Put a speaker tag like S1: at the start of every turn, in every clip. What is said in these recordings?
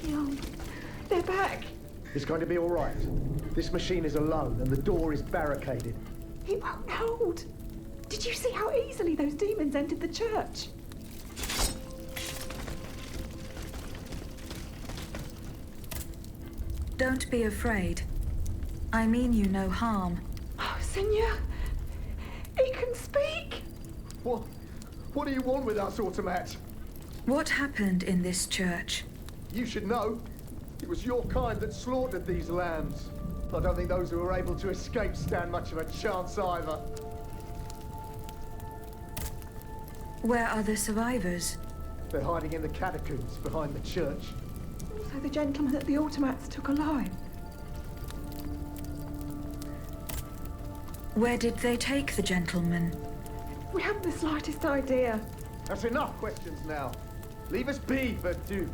S1: Leon, they're back.
S2: It's going to be all right. This machine is alone and the door is barricaded.
S1: It won't hold. Did you see how easily those demons entered the church?
S3: Don't be afraid. I mean you no harm.
S1: Oh, Seigneur, he can speak.
S2: What do you want with us, Automat?
S3: What happened in this church?
S2: You should know. It was your kind that slaughtered these lambs. I don't think those who were able to escape stand much of a chance either.
S3: Where are the survivors?
S2: They're hiding in the catacombs behind the church.
S1: So the gentleman that the automats took alive.
S3: Where did they take the gentleman?
S1: We haven't the slightest idea.
S2: That's enough questions now. Leave us be, Vertu.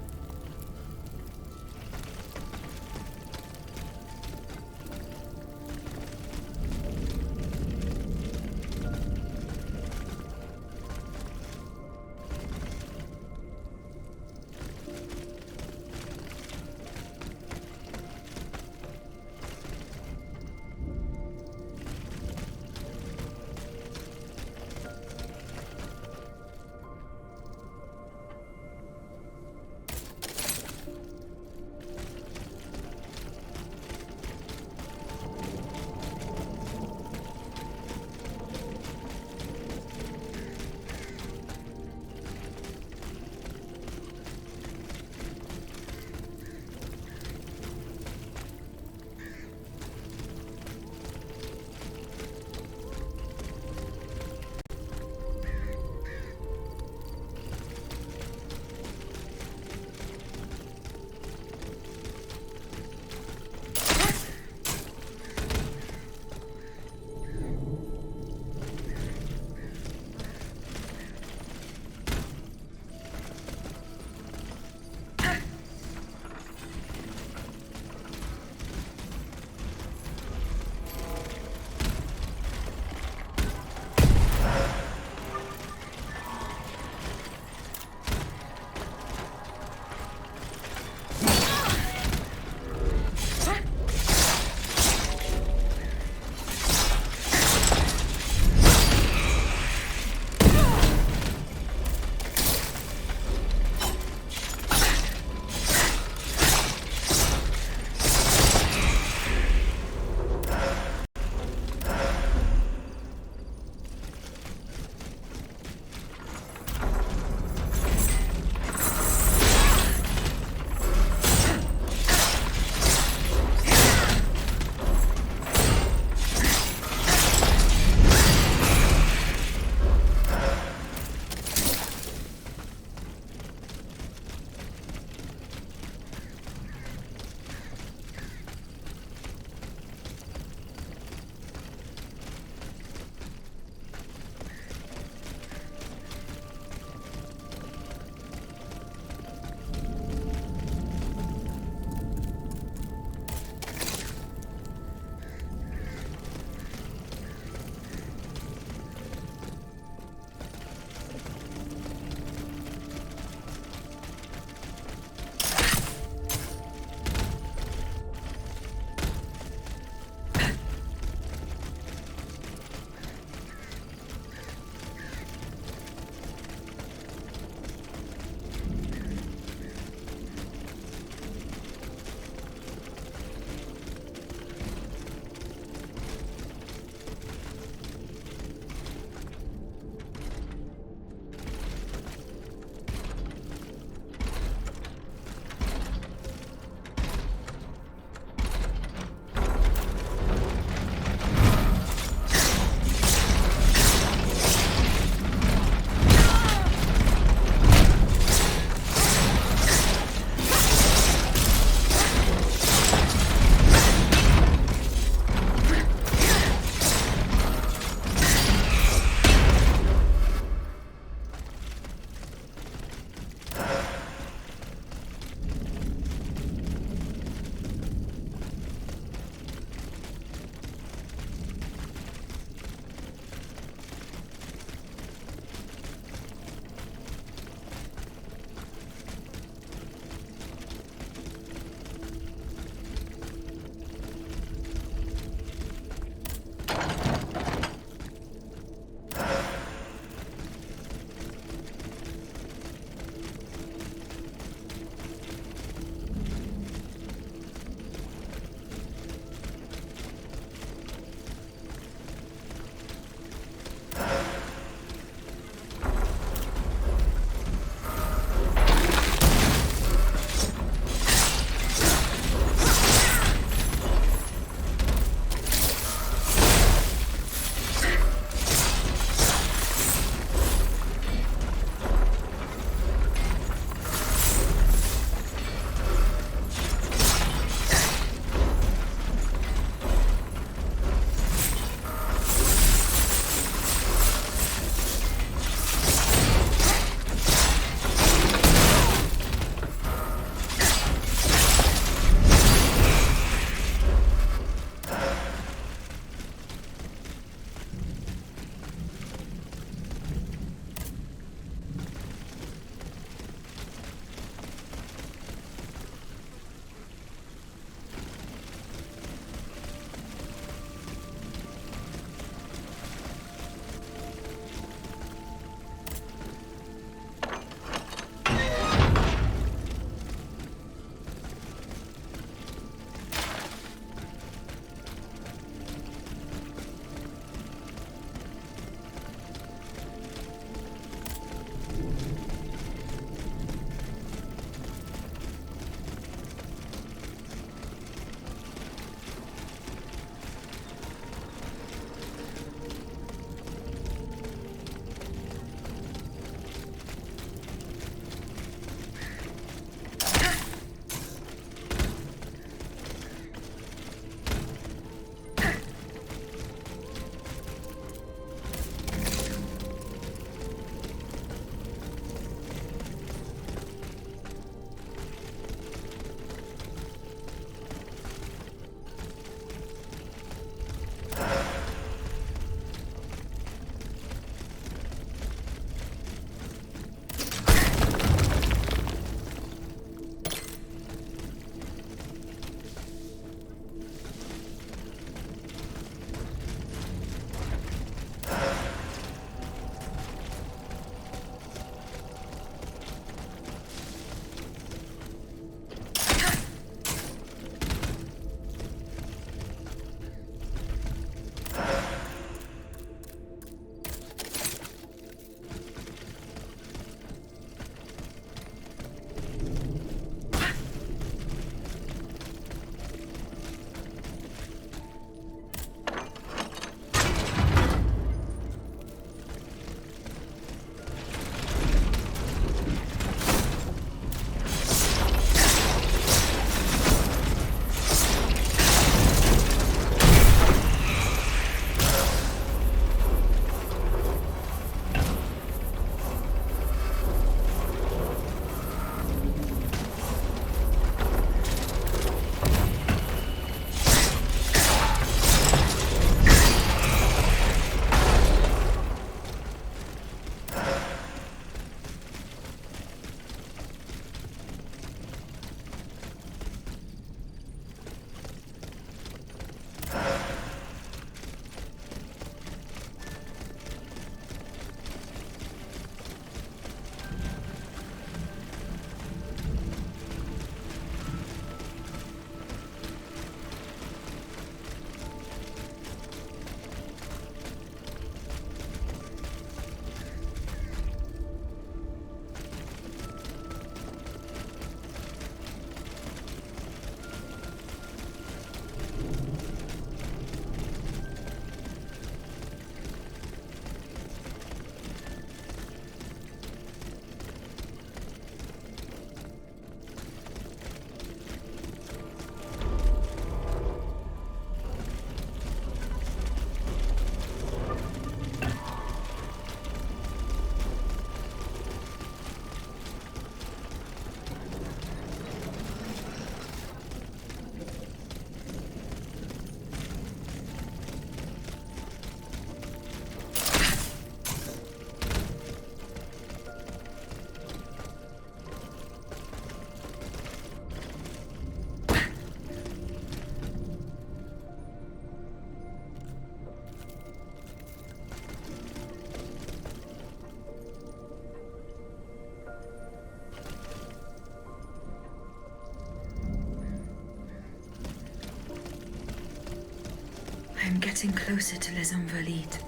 S3: I'm getting closer to Les Invalides.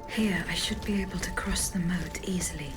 S3: Here, I should be able to cross the moat easily.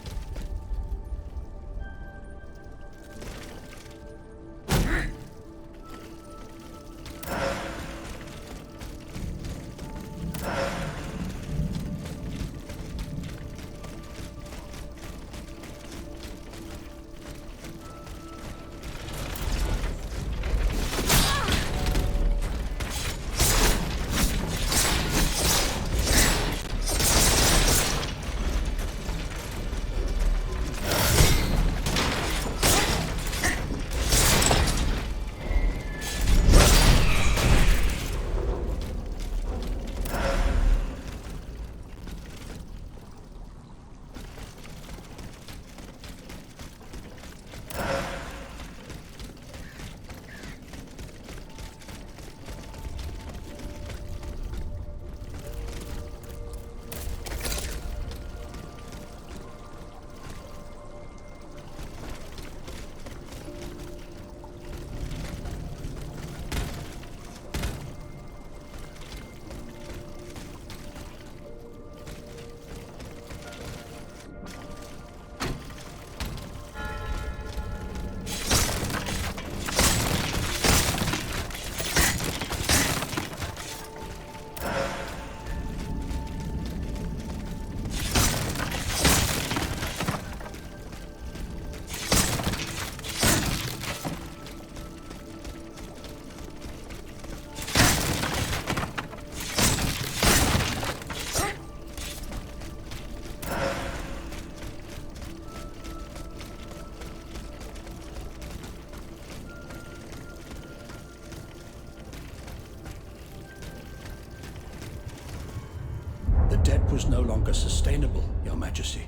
S4: Was no longer sustainable, Your Majesty.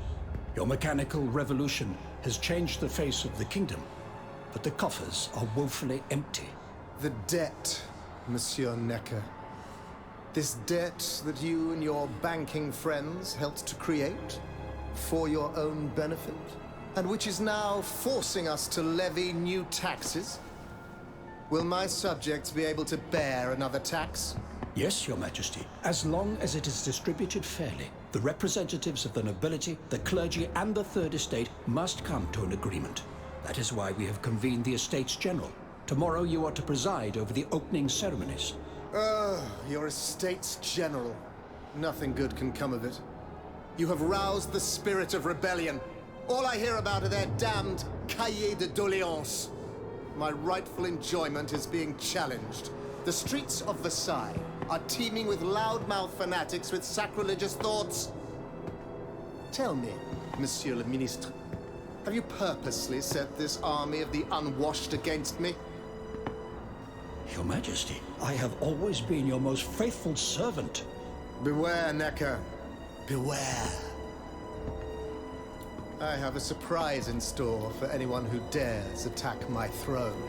S4: Your mechanical revolution has changed the face of the kingdom, but the coffers are woefully empty.
S2: The debt, Monsieur Necker. This debt that you and your banking friends helped to create for your own benefit, and which is now forcing us to levy new taxes. Will my subjects be able to bear another tax?
S4: Yes, Your Majesty, as long as it is distributed fairly. The representatives of the nobility, the clergy, and the Third Estate must come to an agreement. That is why we have convened the Estates General. Tomorrow you are to preside over the opening ceremonies.
S2: Your Estates General. Nothing good can come of it. You have roused the spirit of rebellion. All I hear about are their damned cahiers de doléances. My rightful enjoyment is being challenged. The streets of Versailles are teeming with loudmouth fanatics with sacrilegious thoughts. Tell me, Monsieur le Ministre, have you purposely set this army of the unwashed against me?
S4: Your Majesty, I have always been your most faithful servant.
S2: Beware, Necker. Beware. I have a surprise in store for anyone who dares attack my throne.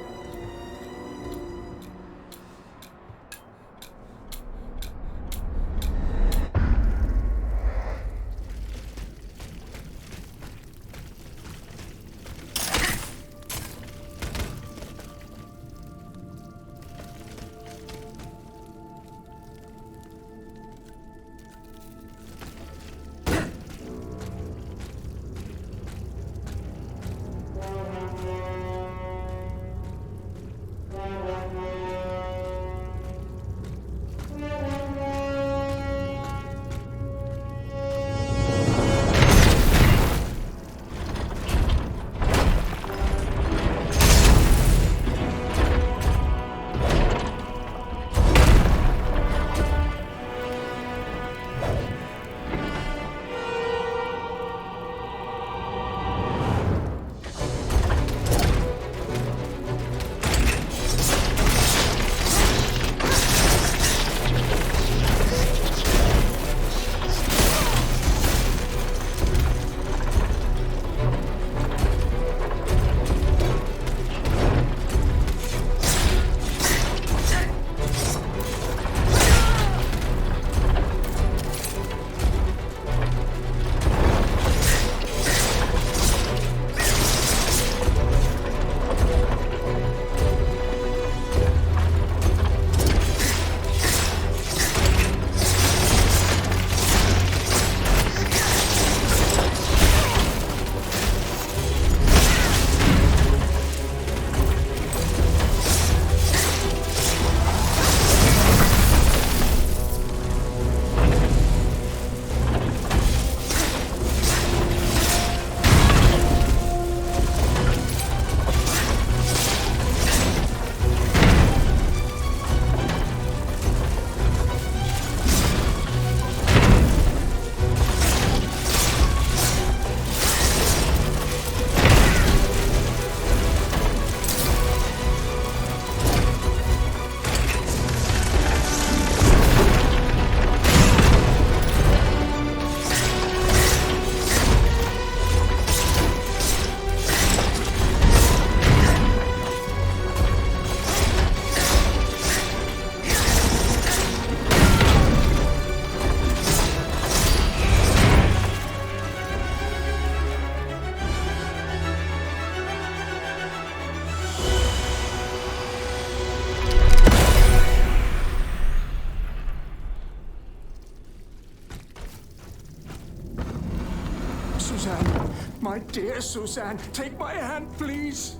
S4: My dear Suzanne, take my hand, please.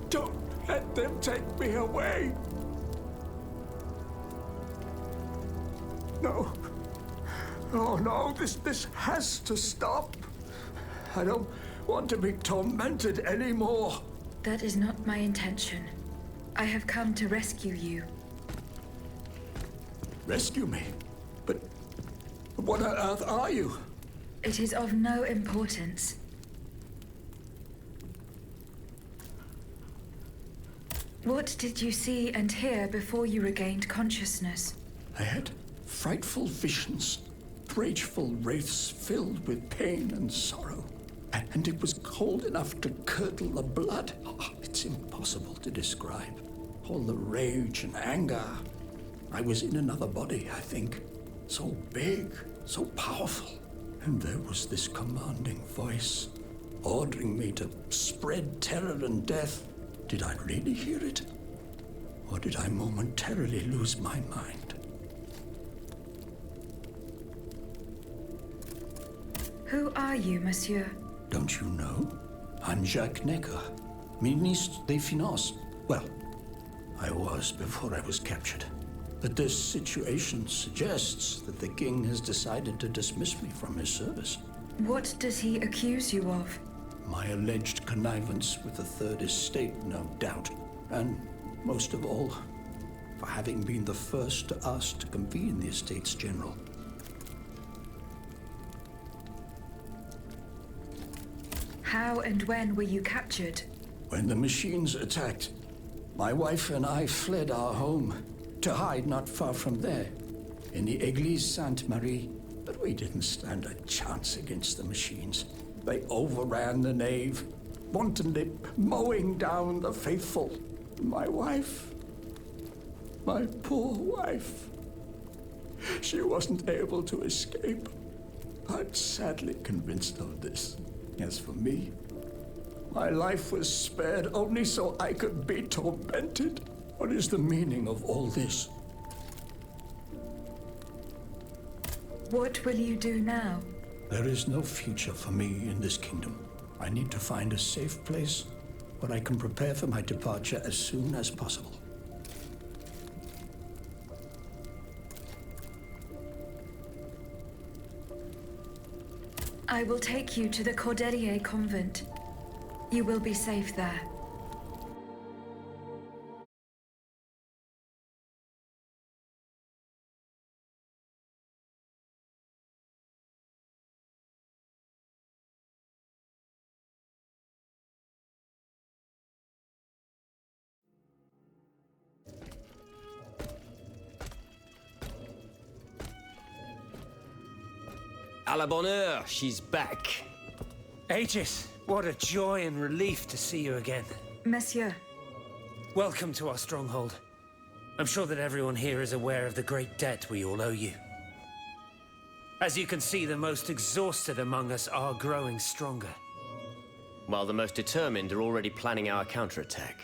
S4: Don't let them take me away. No. Oh, no, this has to stop. I don't want to be tormented anymore.
S3: That is not my intention. I have come to rescue you.
S4: Rescue me? But what on earth are you?
S3: It is of no importance. What did you see and hear before you regained consciousness?
S4: I had frightful visions, rageful wraiths filled with pain and sorrow. And it was cold enough to curdle the blood. Oh, it's impossible to describe. All the rage and anger. I was in another body, I think. So big, so powerful. And there was this commanding voice, ordering me to spread terror and death. Did I really hear it? Or did I momentarily lose my mind?
S3: Who are you, monsieur?
S4: Don't you know? I'm Jacques Necker, Ministre des Finances. Well, I was before I was captured. But this situation suggests that the king has decided to dismiss me from his service.
S3: What does he accuse you of?
S4: My alleged connivance with the Third Estate, no doubt. And most of all, for having been the first to ask to convene the Estates General.
S3: How and when were you captured?
S4: When the machines attacked, my wife and I fled our home to hide not far from there, in the Église Sainte-Marie. But we didn't stand a chance against the machines. They overran the nave, wantonly mowing down the faithful. My wife, my poor wife, she wasn't able to escape. I'm sadly convinced of this. As for me, my life was spared only so I could be tormented. What is the meaning of all this?
S3: What will you do now?
S4: There is no future for me in this kingdom. I need to find a safe place where I can prepare for my departure as soon as possible.
S3: I will take you to the Cordelier convent. You will be safe there.
S5: À la bonne heure, she's back.
S6: Aegis, what a joy and relief to see you again.
S3: Monsieur,
S6: Welcome to our stronghold. I'm sure that everyone here is aware of the great debt we all owe you. As you can see, the most exhausted among us are growing stronger.
S5: While the most determined are already planning our counterattack.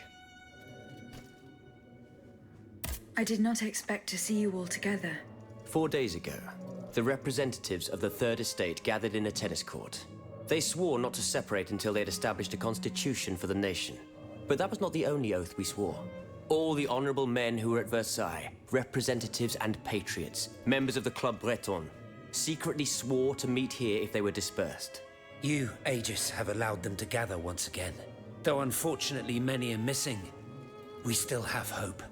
S3: I did not expect to see you all together.
S5: 4 days ago, the representatives of the Third Estate gathered in a tennis court. They swore not to separate until they had established a constitution for the nation. But that was not the only oath we swore. All the honorable men who were at Versailles, representatives and patriots, members of the Club Breton, secretly swore to meet here if they were dispersed.
S6: You, Aegis, have allowed them to gather once again. Though unfortunately many are missing, we still have hope.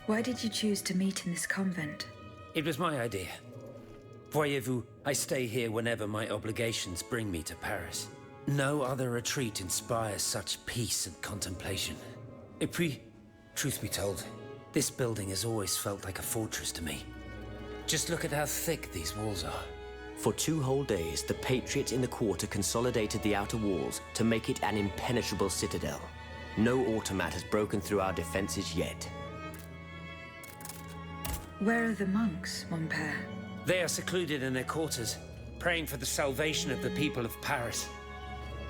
S3: Why did you choose to meet in this convent?
S6: It was my idea. Voyez-vous, I stay here whenever my obligations bring me to Paris. No other retreat inspires such peace and contemplation. Et puis, truth be told, this building has always felt like a fortress to me. Just look at how thick these walls are.
S5: For 2 whole days, the patriots in the quarter consolidated the outer walls to make it an impenetrable citadel. No automat has broken through our defenses yet.
S3: Where are the monks, mon père?
S6: They are secluded in their quarters, praying for the salvation of the people of Paris.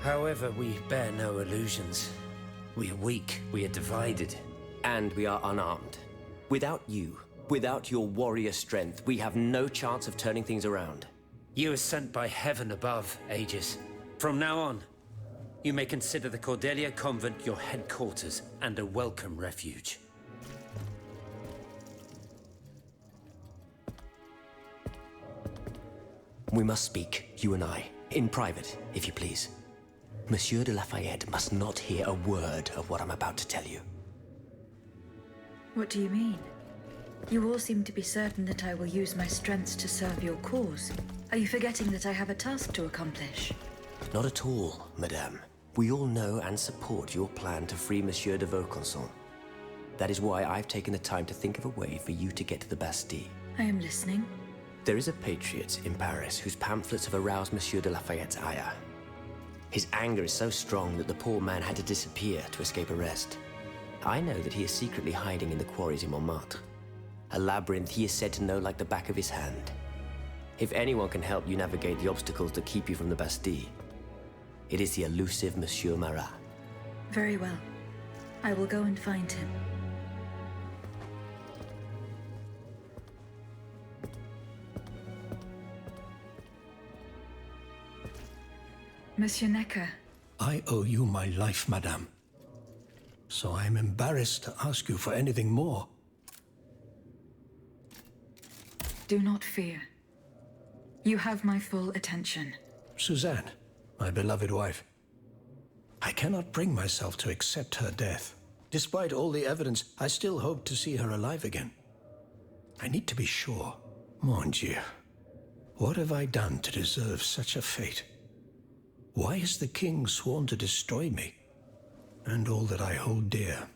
S6: However, we bear no illusions. We are weak, we are divided.
S5: And we are unarmed. Without you, without your warrior strength, we have no chance of turning things around.
S6: You are sent by heaven above, Aegis. From now on, you may consider the Cordelia Convent your headquarters and a welcome refuge.
S5: We must speak, you and I, in private, if you please. Monsieur de Lafayette must not hear a word of what I'm about to tell you.
S3: What do you mean? You all seem to be certain that I will use my strengths to serve your cause. Are you forgetting that I have a task to accomplish?
S5: Not at all, madame. We all know and support your plan to free Monsieur de Vaucanson. That is why I've taken the time to think of a way for you to get to the Bastille.
S3: I am listening.
S5: There is a patriot in Paris whose pamphlets have aroused Monsieur de Lafayette's ire. His anger is so strong that the poor man had to disappear to escape arrest. I know that he is secretly hiding in the quarries in Montmartre. A labyrinth he is said to know like the back of his hand. If anyone can help you navigate the obstacles that keep you from the Bastille, it is the elusive Monsieur Marat.
S3: Very well. I will go and find him. Monsieur Necker.
S4: I owe you my life, madame. So I am embarrassed to ask you for anything more.
S3: Do not fear. You have my full attention.
S4: Suzanne, my beloved wife. I cannot bring myself to accept her death. Despite all the evidence, I still hope to see her alive again. I need to be sure. Mon Dieu. What have I done to deserve such a fate? Why has the king sworn to destroy me? And all that I hold dear.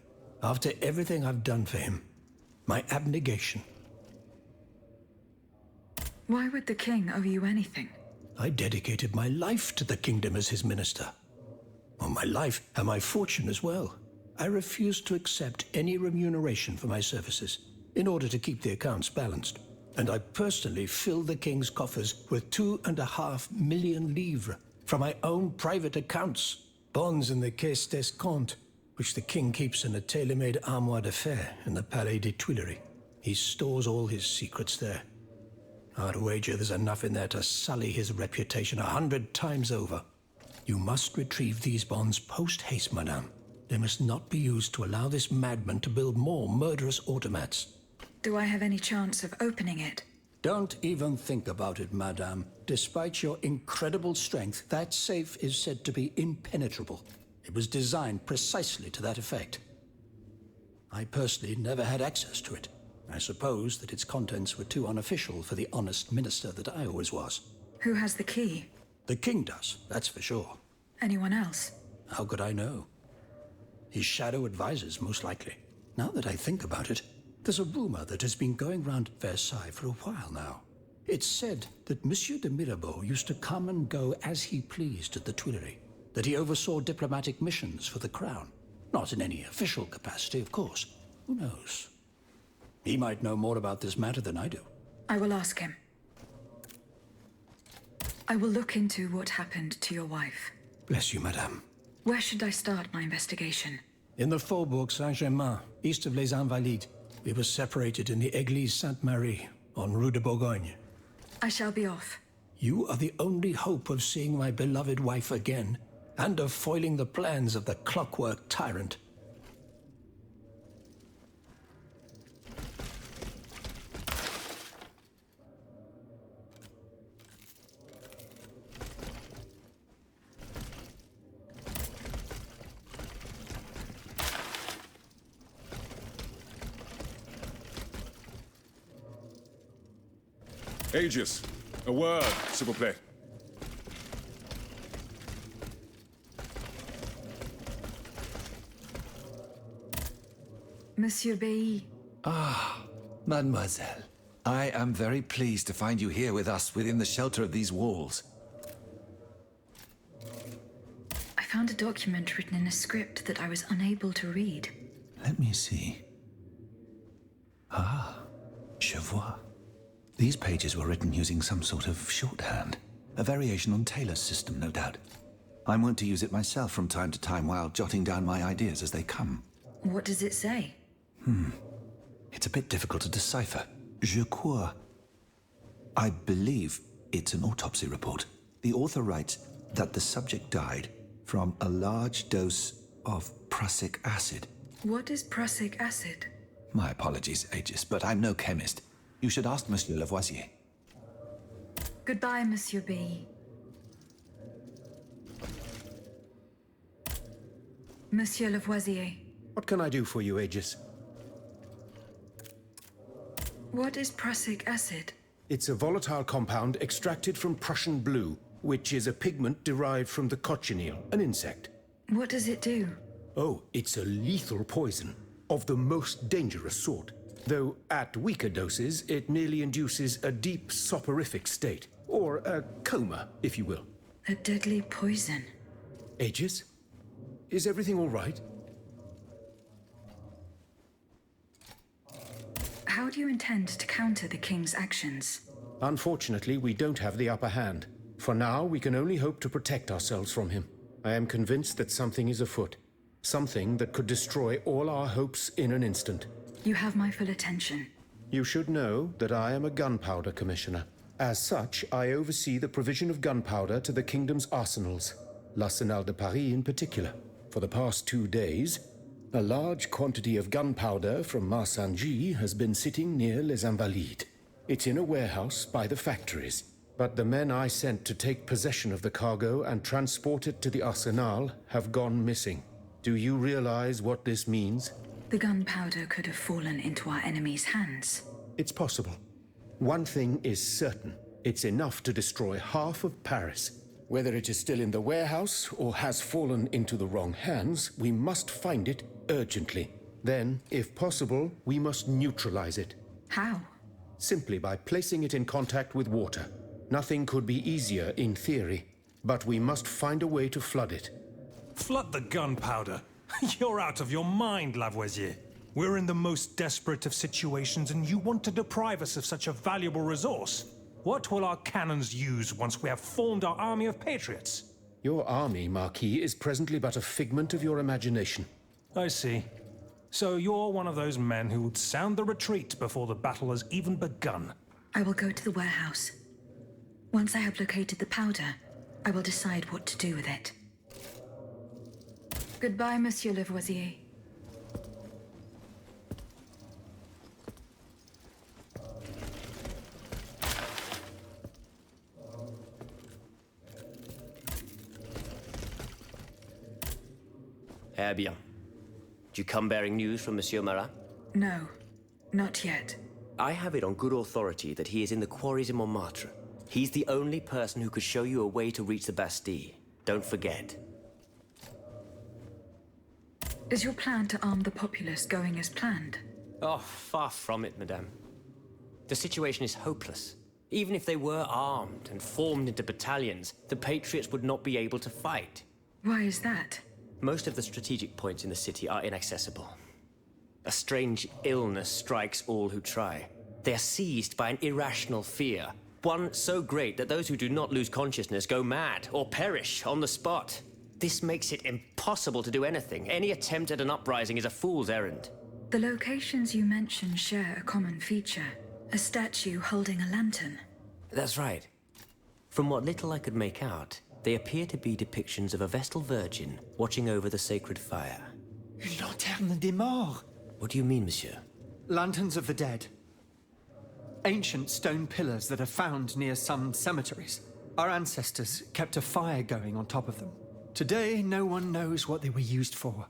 S4: After everything I've done for him. My abnegation.
S3: Why would the king owe you anything?
S4: I dedicated my life to the kingdom as his minister. Well, my life and my fortune as well. I refused to accept any remuneration for my services in order to keep the accounts balanced. And I personally filled the king's coffers with 2.5 million livres from my own private accounts. Bonds in the Caisse d'Escompte, which the king keeps in a tailor-made armoire de fer in the Palais des Tuileries. He stores all his secrets there. I'd wager there's enough in there to sully his reputation 100 times over. You must retrieve these bonds post-haste, madame. They must not be used to allow this madman to build more murderous automats.
S3: Do I have any chance of opening it?
S4: Don't even think about it, madame. Despite your incredible strength, that safe is said to be impenetrable. It was designed precisely to that effect. I personally never had access to it. I suppose that its contents were too unofficial for the honest minister that I always was.
S3: Who has the key?
S4: The king does, that's for sure.
S3: Anyone else?
S4: How could I know? His shadow advisors, most likely. Now that I think about it, there's a rumor that has been going round Versailles for a while now. It's said that Monsieur de Mirabeau used to come and go as he pleased at the Tuileries, that he oversaw diplomatic missions for the crown. Not in any official capacity, of course. Who knows? He might know more about this matter than I do.
S3: I will ask him. I will look into what happened to your wife.
S4: Bless you, madame.
S3: Where should I start my investigation?
S4: In the Faubourg Saint-Germain, east of Les Invalides. We were separated in the Église Sainte-Marie, on Rue de Bourgogne.
S3: I shall be off.
S4: You are the only hope of seeing my beloved wife again, and of foiling the plans of the clockwork tyrant.
S7: Aegis, a word, s'il vous plaît.
S3: Monsieur Bailly.
S8: Ah, mademoiselle. I am very pleased to find you here with us within the shelter of these walls.
S3: I found a document written in a script that I was unable to read.
S8: Let me see. Ah, je vois. These pages were written using some sort of shorthand. A variation on Taylor's system, no doubt. I'm wont to use it myself from time to time while jotting down my ideas as they come.
S3: What does it say?
S8: It's a bit difficult to decipher. Je crois. I believe It's an autopsy report. The author writes that the subject died from a large dose of prussic acid.
S3: What is prussic acid?
S8: My apologies, Aegis, but I'm no chemist. You should ask Monsieur Lavoisier.
S3: Goodbye, Monsieur B. Monsieur Lavoisier.
S4: What can I do for you, Aegis?
S3: What is prussic acid?
S4: It's a volatile compound extracted from Prussian blue, which is a pigment derived from the cochineal, an insect.
S3: What does it do?
S4: Oh, it's a lethal poison, of the most dangerous sort. Though at weaker doses, it merely induces a deep soporific state, or a coma, if you will.
S3: A deadly poison.
S4: Aegis? Is everything all right?
S3: How do you intend to counter the king's actions?
S4: Unfortunately, we don't have the upper hand. For now, we can only hope to protect ourselves from him. I am convinced that something is afoot. Something that could destroy all our hopes in an instant.
S3: You have my full attention.
S4: You should know that I am a gunpowder commissioner. As such, I oversee the provision of gunpowder to the kingdom's arsenals, l'Arsenal de Paris in particular. For the past 2 days, a large quantity of gunpowder from Marsangy has been sitting near Les Invalides. It's in a warehouse by the factories. But the men I sent to take possession of the cargo and transport it to the Arsenal have gone missing. Do you realize what this means?
S3: The gunpowder could have fallen into our enemy's hands.
S4: It's possible. One thing is certain. It's enough to destroy half of Paris. Whether it is still in the warehouse or has fallen into the wrong hands, we must find it urgently. Then, if possible, we must neutralize it.
S3: How?
S4: Simply by placing it in contact with water. Nothing could be easier in theory, but we must find a way to flood it.
S9: Flood the gunpowder? You're out of your mind, Lavoisier. We're in the most desperate of situations and you want to deprive us of such a valuable resource. What will our cannons use once we have formed our army of patriots?
S4: Your army, Marquis, is presently but a figment of your imagination.
S9: I see. So you're one of those men who would sound the retreat before the battle has even begun.
S3: I will go to the warehouse. Once I have located the powder, I will decide what to do with it. Goodbye, Monsieur Lavoisier.
S5: Eh bien. Do you come bearing news from Monsieur Marat?
S3: No, not yet.
S5: I have it on good authority that he is in the quarries in Montmartre. He's the only person who could show you a way to reach the Bastille. Don't forget.
S3: Is your plan to arm the populace going as planned?
S5: Oh, far from it, madame. The situation is hopeless. Even if they were armed and formed into battalions, the Patriots would not be able to fight.
S3: Why is that?
S5: Most of the strategic points in the city are inaccessible. A strange illness strikes all who try. They are seized by an irrational fear, one so great that those who do not lose consciousness go mad or perish on the spot. This makes it impossible to do anything. Any attempt at an uprising is a fool's errand.
S3: The locations you mentioned share a common feature. A statue holding a lantern.
S5: That's right. From what little I could make out, they appear to be depictions of a Vestal Virgin watching over the sacred fire.
S10: Une lanterne des morts.
S5: What do you mean, monsieur?
S10: Lanterns of the dead. Ancient stone pillars that are found near some cemeteries. Our ancestors kept a fire going on top of them. Today, no one knows what they were used for.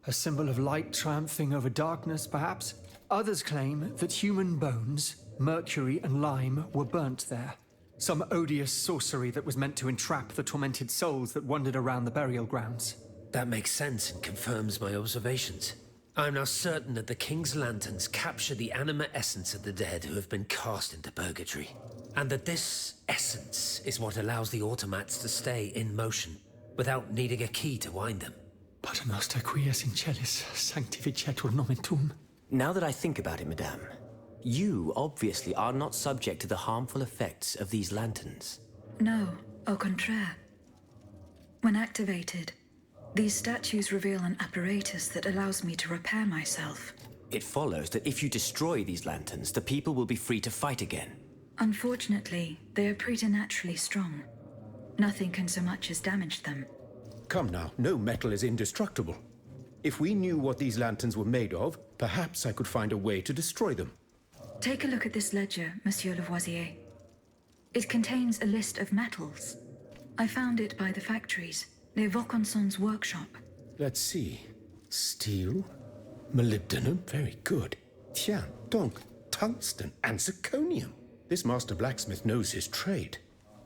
S10: A symbol of light triumphing over darkness, perhaps? Others claim that human bones, mercury and lime, were burnt there. Some odious sorcery that was meant to entrap the tormented souls that wandered around the burial grounds.
S6: That makes sense and confirms my observations. I'm now certain that the King's lanterns capture the anima essence of the dead who have been cast into purgatory. And that this essence is what allows the automats to stay in motion, without needing a key to wind them.
S10: Pater noster quies in celis sanctificetur nomen tuum.
S5: Now that I think about it, madame, you obviously are not subject to the harmful effects of these lanterns.
S3: No, au contraire. When activated, these statues reveal an apparatus that allows me to repair myself.
S5: It follows that if you destroy these lanterns, the people will be free to fight again.
S3: Unfortunately, they are preternaturally strong. Nothing can so much as damage them.
S6: Come now, no metal is indestructible. If we knew what these lanterns were made of, perhaps I could find a way to destroy them.
S3: Take a look at this ledger, Monsieur Lavoisier. It contains a list of metals. I found it by the factories, near Vaucanson's workshop.
S6: Let's see. Steel, molybdenum, very good. Tiens, donc, tungsten and zirconium. This master blacksmith knows his trade.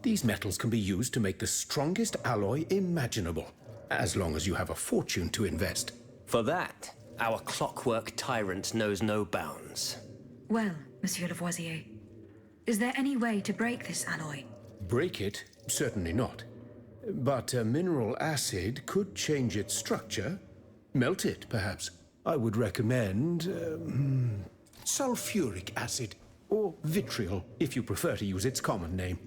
S6: These metals can be used to make the strongest alloy imaginable, as long as you have a fortune to invest.
S5: For that, our clockwork tyrant knows no bounds.
S3: Well, Monsieur Lavoisier, is there any way to break this alloy?
S6: Break it? Certainly not. But a mineral acid could change its structure. Melt it, perhaps. I would recommend sulfuric acid, or vitriol, if you prefer to use its common name.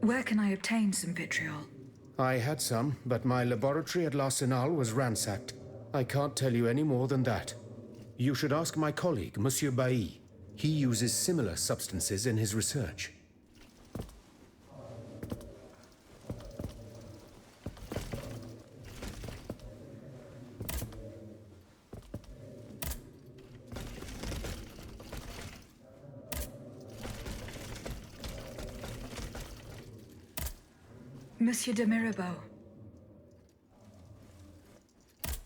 S3: Where can I obtain some vitriol?
S6: I had some, but my laboratory at l'Arsenal was ransacked. I can't tell you any more than that. You should ask my colleague, Monsieur Bailly. He uses similar substances in his research.
S3: Monsieur de Mirabeau.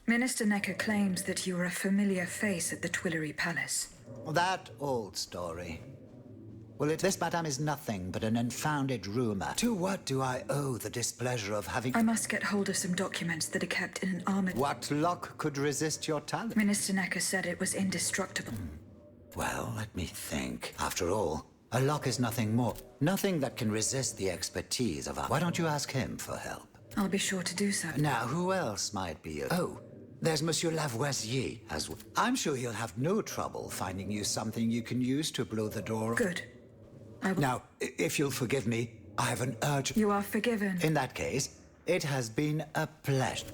S3: Minister Necker claims that you are a familiar face at the Tuileries Palace.
S11: That old story. Well, this, madame, is nothing but an unfounded rumor. To what do I owe the displeasure of having...
S3: I must get hold of some documents that are kept in an armored...
S11: What lock could resist your talent?
S3: Minister Necker said it was indestructible.
S11: Well, let me think. After all, a lock is nothing more. Nothing that can resist the expertise of our... Why don't you ask him for help?
S3: I'll be sure to do so.
S11: Now, who else might be... Oh, there's Monsieur Lavoisier as well. I'm sure he'll have no trouble finding you something you can use to blow the door...
S3: Good. I will...
S11: Now, if you'll forgive me, I have an urgent...
S3: You are forgiven.
S11: In that case, it has been a pleasure.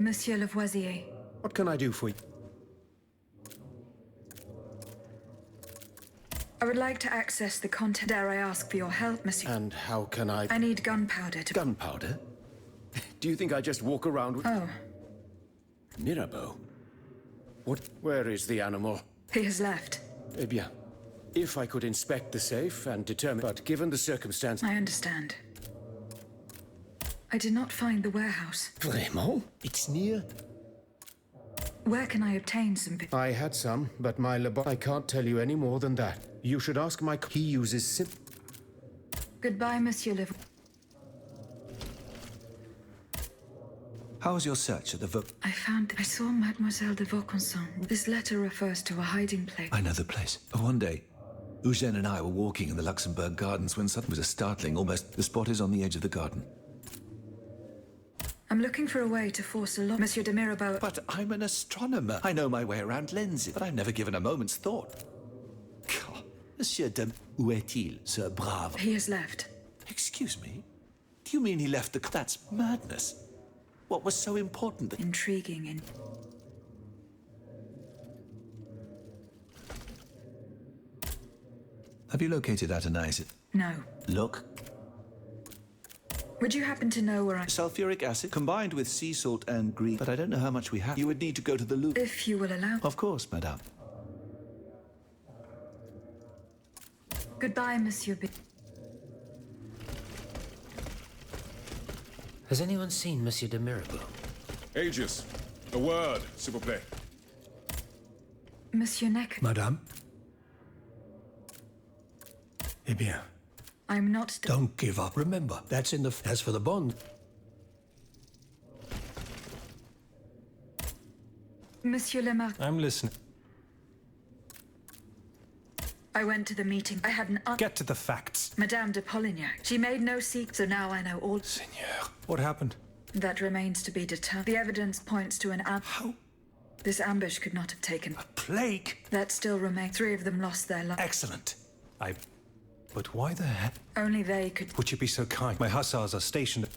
S3: Monsieur Lavoisier.
S6: What can I do for you?
S3: I would like to access the content. Dare I ask for your help, monsieur?
S6: And how can I...
S3: I need gunpowder to...
S6: Gunpowder? Do you think I just walk around with...
S3: Oh.
S6: Mirabeau? What? Where is the animal?
S3: He has left.
S6: Eh bien. If I could inspect the safe and determine... But given the circumstance...
S3: I understand. I did not find the warehouse.
S6: Vraiment? It's near...
S3: Where can I obtain some...
S6: I had some, but my I can't tell you any more than that. You should ask my... He uses
S3: Goodbye, Monsieur Lev...
S8: How was your search at the
S3: I saw Mademoiselle de Vaucanson. This letter refers to a hiding place.
S8: I know the place. One day, Eugène and I were walking in the Luxembourg Gardens when suddenly was a startling, almost... The spot is on the edge of the garden.
S3: I'm looking for a way to force a lock, Monsieur de Mirabeau.
S8: But I'm an astronomer. I know my way around lenses, but I've never given a moment's thought. God, Monsieur de... Où est-il, ce brave?
S3: He has left.
S8: Excuse me? Do you mean he left the... That's madness. What was so important that...
S3: Intriguing and...
S8: Have you located Athanase?
S3: No.
S8: Look.
S3: Would you happen to know where I...
S8: Sulfuric acid combined with sea salt and grease, but I don't know how much we have. You would need to go to the Louvre.
S3: If you will allow...
S8: Of course, madame.
S3: Goodbye, Monsieur B...
S6: Has anyone seen Monsieur de Mirabeau?
S7: Aegis, a word, s'il vous plaît.
S3: Monsieur Necker.
S9: Madame? Eh bien.
S3: I'm not...
S9: Don't give up. Remember, that's in the... As for the bond...
S3: Monsieur Lemarque.
S9: I'm listening.
S3: I went to the meeting. I had an...
S9: Get to the facts.
S3: Madame de Polignac. She made no secret, so now I know all...
S9: Seigneur. What happened?
S3: That remains to be determined. The evidence points to an
S9: How?
S3: This ambush could not have taken...
S9: A plague?
S3: That still remains. 3 of them lost their lives.
S9: Excellent. But why the heck?
S3: Only they could...
S9: Would you be so kind? My hussars are stationed...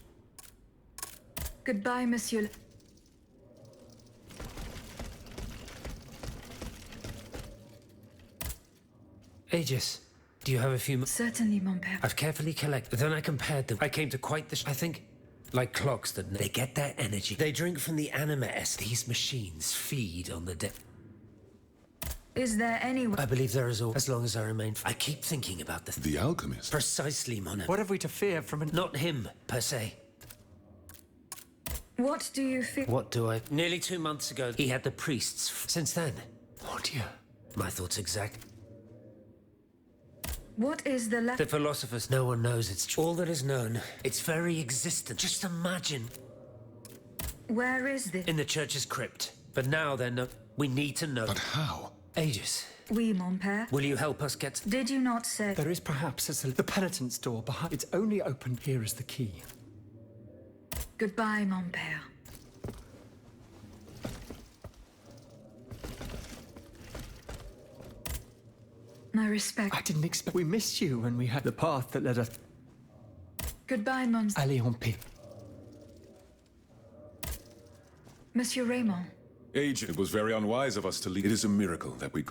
S3: Goodbye, Monsieur.
S6: Aegis, do you have a few...
S3: Certainly, mon père.
S6: I've carefully collected. Then I compared them. I came to quite the... I think, like clocks that... They get their energy. They drink from the anima S. These machines feed on the
S3: Is there any...
S6: I believe there is all... As long as I remain... I keep thinking about the...
S7: The alchemist?
S6: Precisely, Mon.
S10: What have we to fear from an...
S6: Not him, per se.
S3: What do you think?
S6: What do I... Nearly 2 months ago, he had the priests. Since then...
S10: Oh dear.
S6: My thoughts exact.
S3: What is the
S6: The philosophers, no one knows. It's all that is known. Its very existence. Just imagine.
S3: Where is this?
S6: In the church's crypt. But now they're no... We need to know.
S7: But how?
S6: Aegis,
S3: Oui, mon père.
S6: will you help us get...
S3: Did you not say...
S10: There is perhaps the penitent's door behind... It's only open. Here is the key.
S3: Goodbye, mon père. My respect.
S10: I didn't expect... We missed you when we had the path that led us...
S3: Goodbye, mon...
S10: Allez en paix.
S3: Monsieur Raymond.
S7: Agent, it was very unwise of us to leave. It is a miracle that we...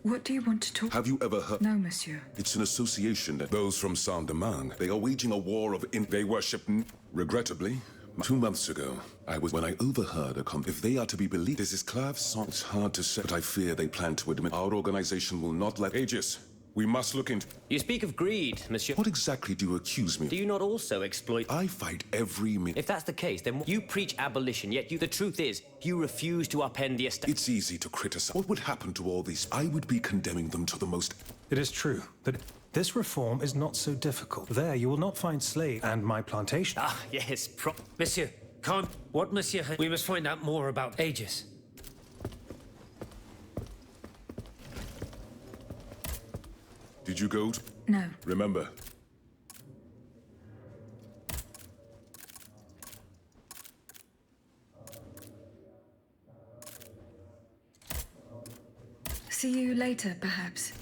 S3: What do you want to talk...
S7: Have you ever heard...
S3: No, monsieur.
S7: It's an association that those from Saint-Domingue, they are waging a war of... They worship... Regrettably, 2 months ago, when I overheard a If they are to be believed, this is Clave's song. It's hard to say, but I fear they plan to admit our organization will not let... Aegis, we must look into...
S5: You speak of greed, monsieur.
S7: What exactly do you accuse me of?
S5: Do you not also exploit...
S7: I fight every minute.
S5: If that's the case, then you preach abolition, yet the truth is, you refuse to upend the estate.
S7: It's easy to criticize. What would happen to all these? I would be condemning them to the most...
S9: It is true that this reform is not so difficult. There you will not find slaves and my plantation.
S5: Ah, yes,
S6: Monsieur, calm. What, monsieur? We must find out more about Aegis.
S7: Did you go?
S3: No.
S7: Remember.
S3: See you later, perhaps.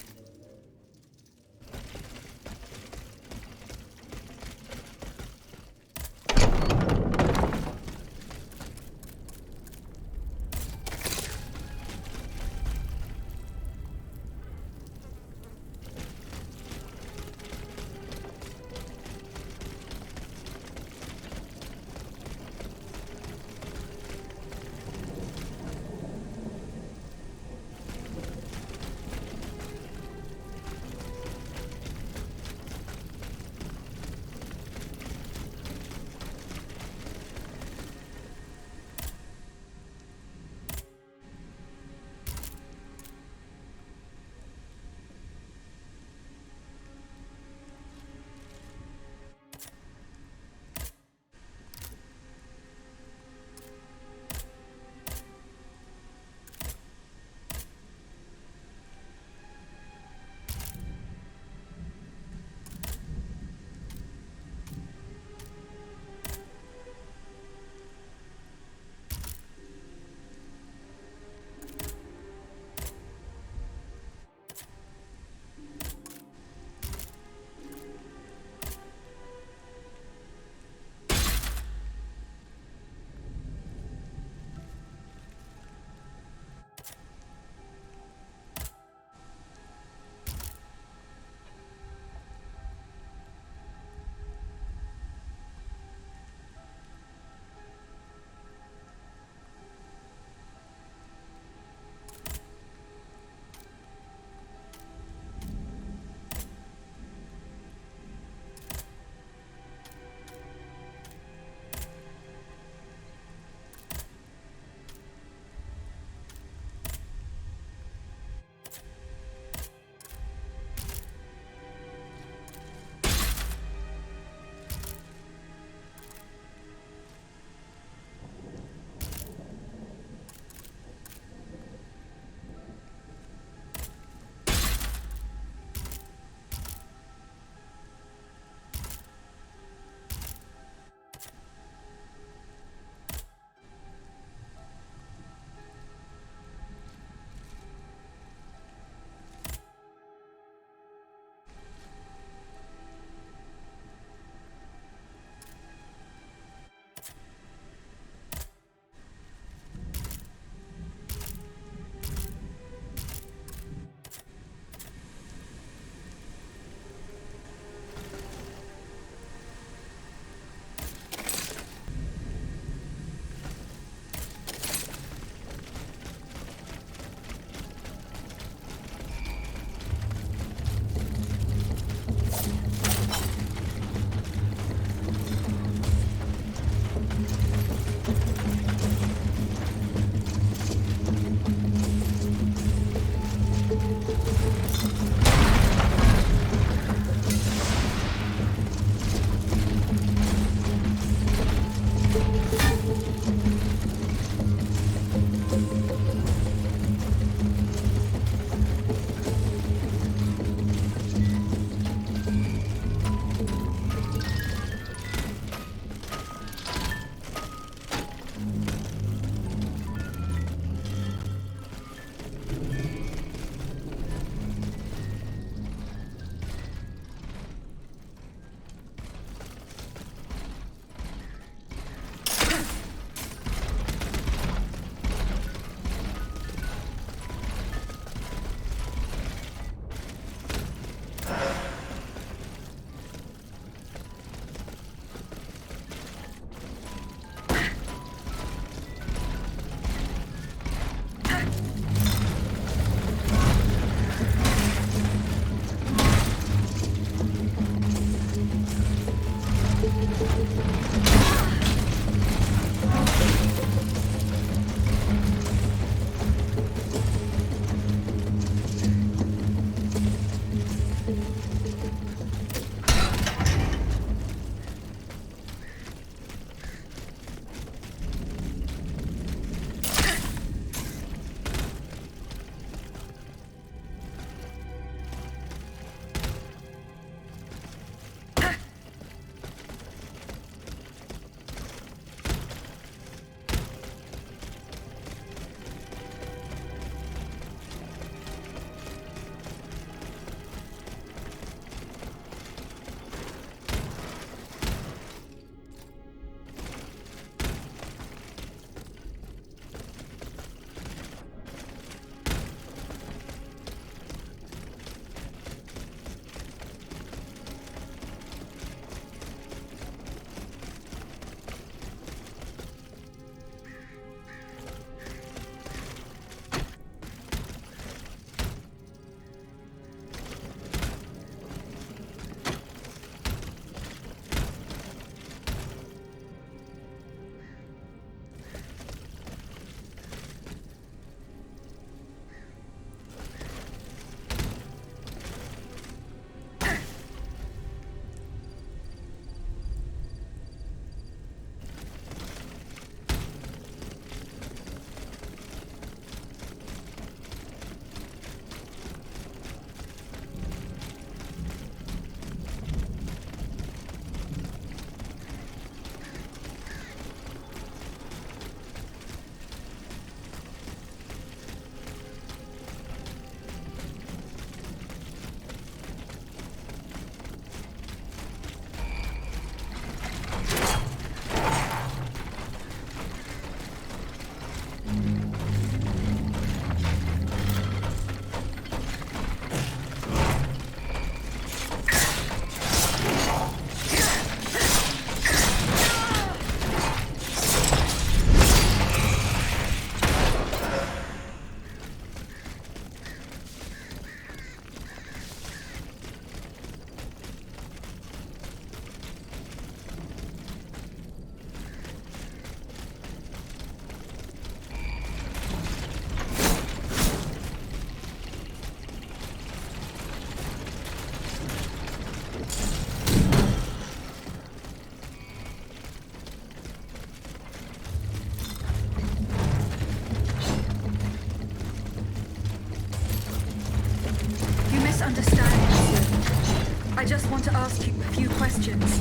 S3: just want to ask you a few questions.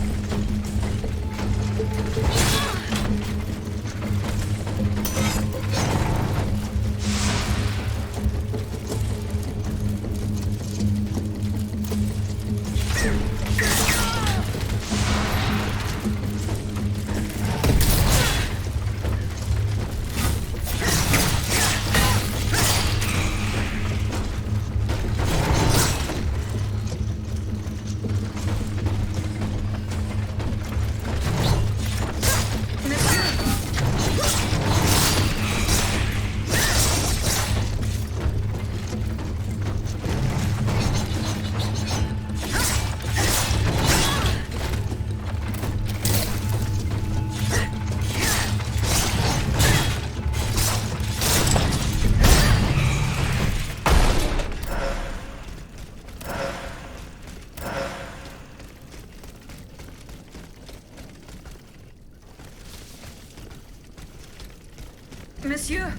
S3: Monsieur!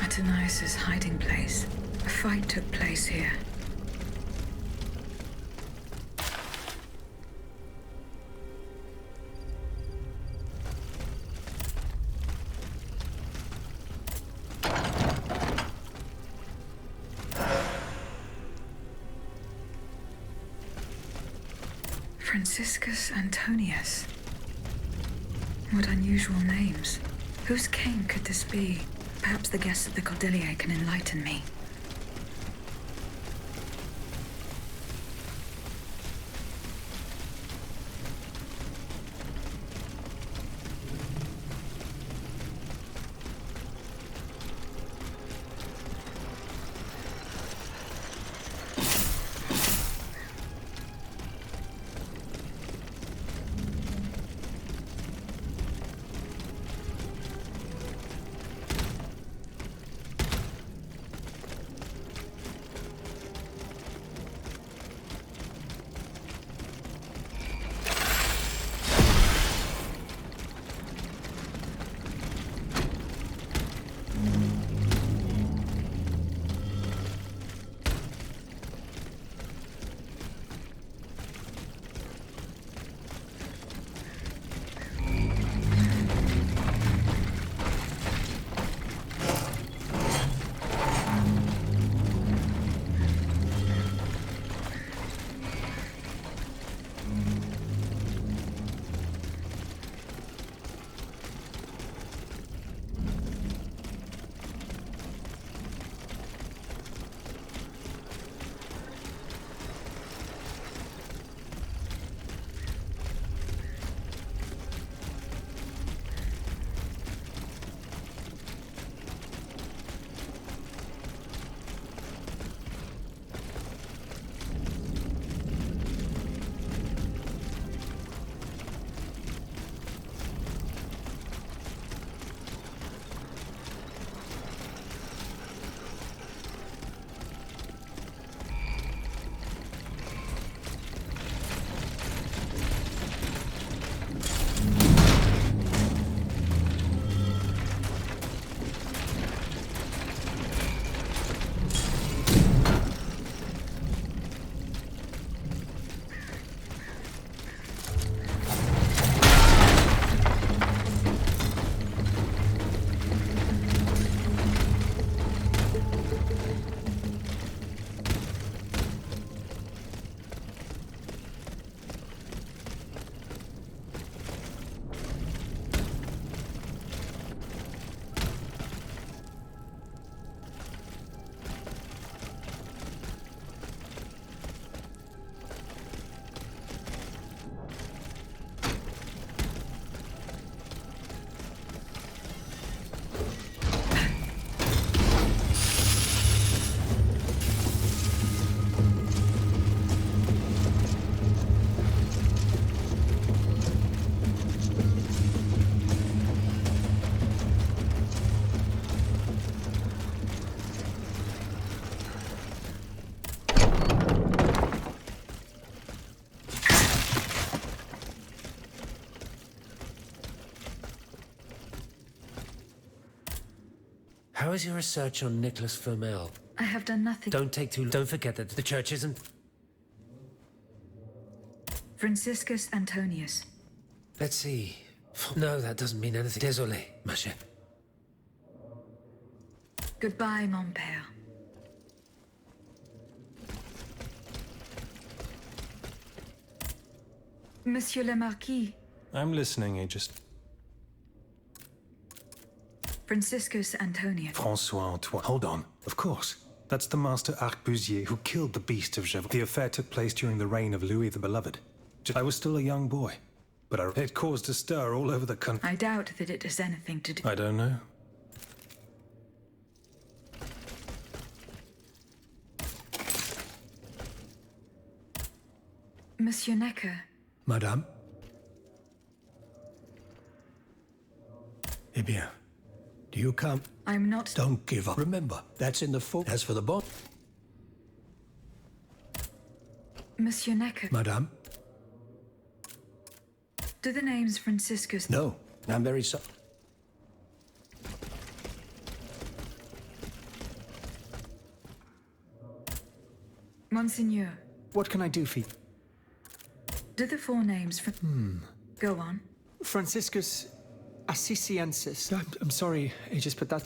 S3: Denise's hiding place. A fight took place here. Franciscus Antonius. What unusual names. Whose king could this be? Perhaps the guests at the Cordelier can enlighten me.
S6: How is your research on Nicholas Flamel?
S3: I have done nothing.
S6: Don't forget that the church isn't...
S3: Franciscus Antonius.
S6: Let's see. No, that doesn't mean anything. Désolé, ma chère.
S3: Goodbye, mon père. Monsieur le Marquis.
S9: I'm listening, Aegis.
S3: Franciscus Antonius.
S9: Francois Antoine. Hold on. Of course. That's the master arquebusier who killed the beast of Gevrey. The affair took place during the reign of Louis the Beloved. I was still a young boy, but it caused a stir all over the country.
S3: I doubt that it has anything to do...
S9: I don't know.
S3: Monsieur Necker.
S4: Madame? Eh bien, do you come?
S3: I'm not...
S4: Don't give up. Remember, that's in the full. As for the boss...
S3: Monsieur Necker.
S4: Madame?
S3: Do the names Franciscus...
S4: No, I'm very sorry.
S3: Monseigneur.
S10: What can I do for you?
S3: Do the four names from... Go on.
S10: Franciscus Assisiensis. I'm sorry, Aegis, but that...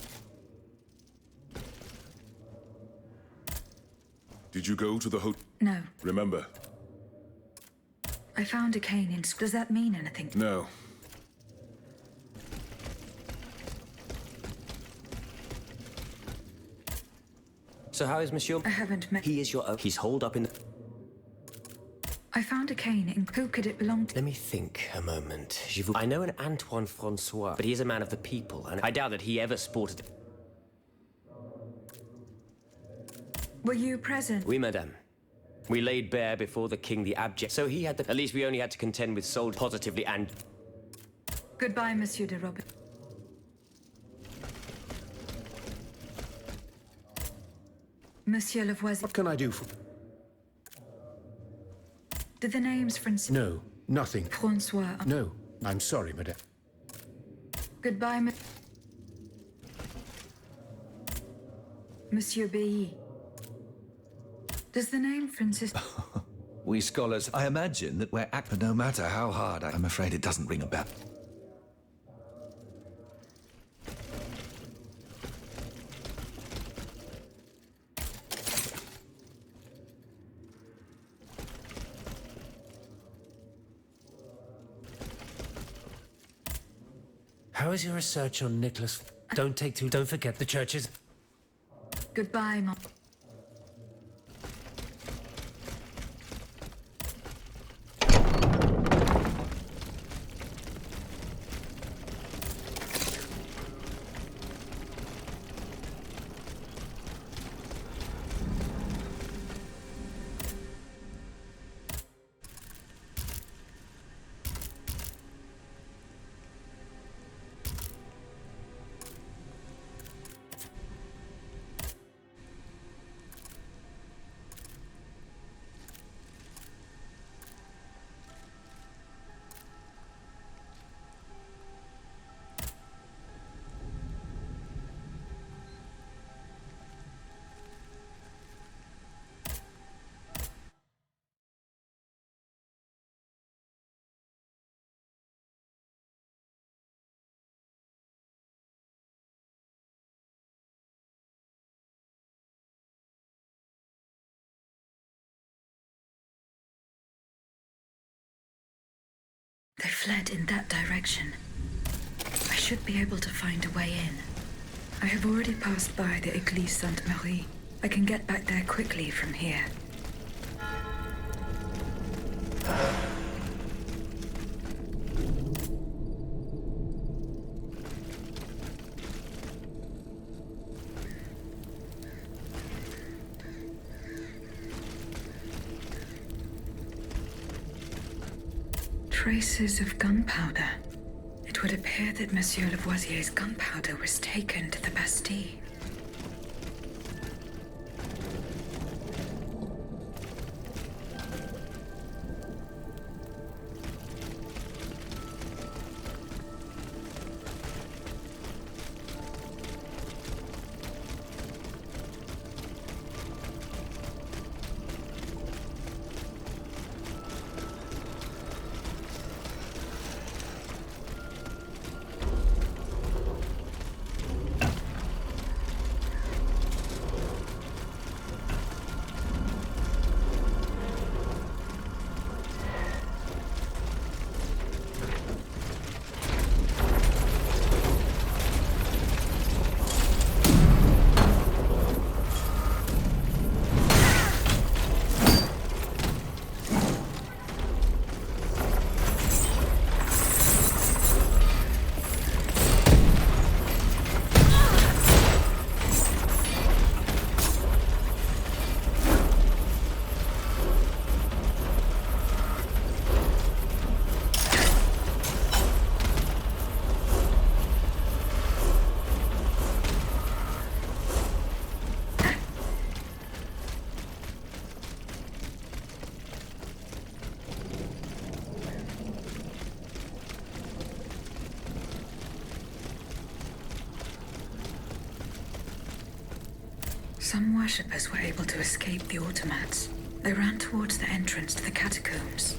S7: Did you go to the hotel?
S3: No.
S7: Remember?
S3: I found a cane in... Does that mean anything?
S7: No.
S5: So how is Monsieur?
S3: I haven't met...
S5: He is your own. He's holed up in the...
S3: I found a cane in... Who could it belong to?
S5: Let me think a moment. I know an Antoine Francois, but he is a man of the people, and I doubt that he ever sported...
S3: Were you present?
S5: Oui, madame. We laid bare before the king the abject... So he had the... At least we only had to contend with soldiers positively and...
S3: Goodbye, Monsieur de Robert. Monsieur Lavoisier.
S4: What can I do for...
S3: Do the names Francis...
S4: No, nothing.
S3: Francois...
S4: No, I'm sorry, madame.
S3: Goodbye, Monsieur B. Does the name Francis...
S8: We scholars, I imagine that we're no matter how hard, I'm afraid it doesn't ring a bell.
S6: How is your research on Nicholas? Don't forget the churches.
S3: Goodbye, Mom. They fled in that direction. I should be able to find a way in. I have already passed by the Église Sainte-Marie. I can get back there quickly from here. Traces of gunpowder. It would appear that Monsieur Lavoisier's gunpowder was taken to the Bastille. Some worshippers were able to escape the automats. They ran towards the entrance to the catacombs.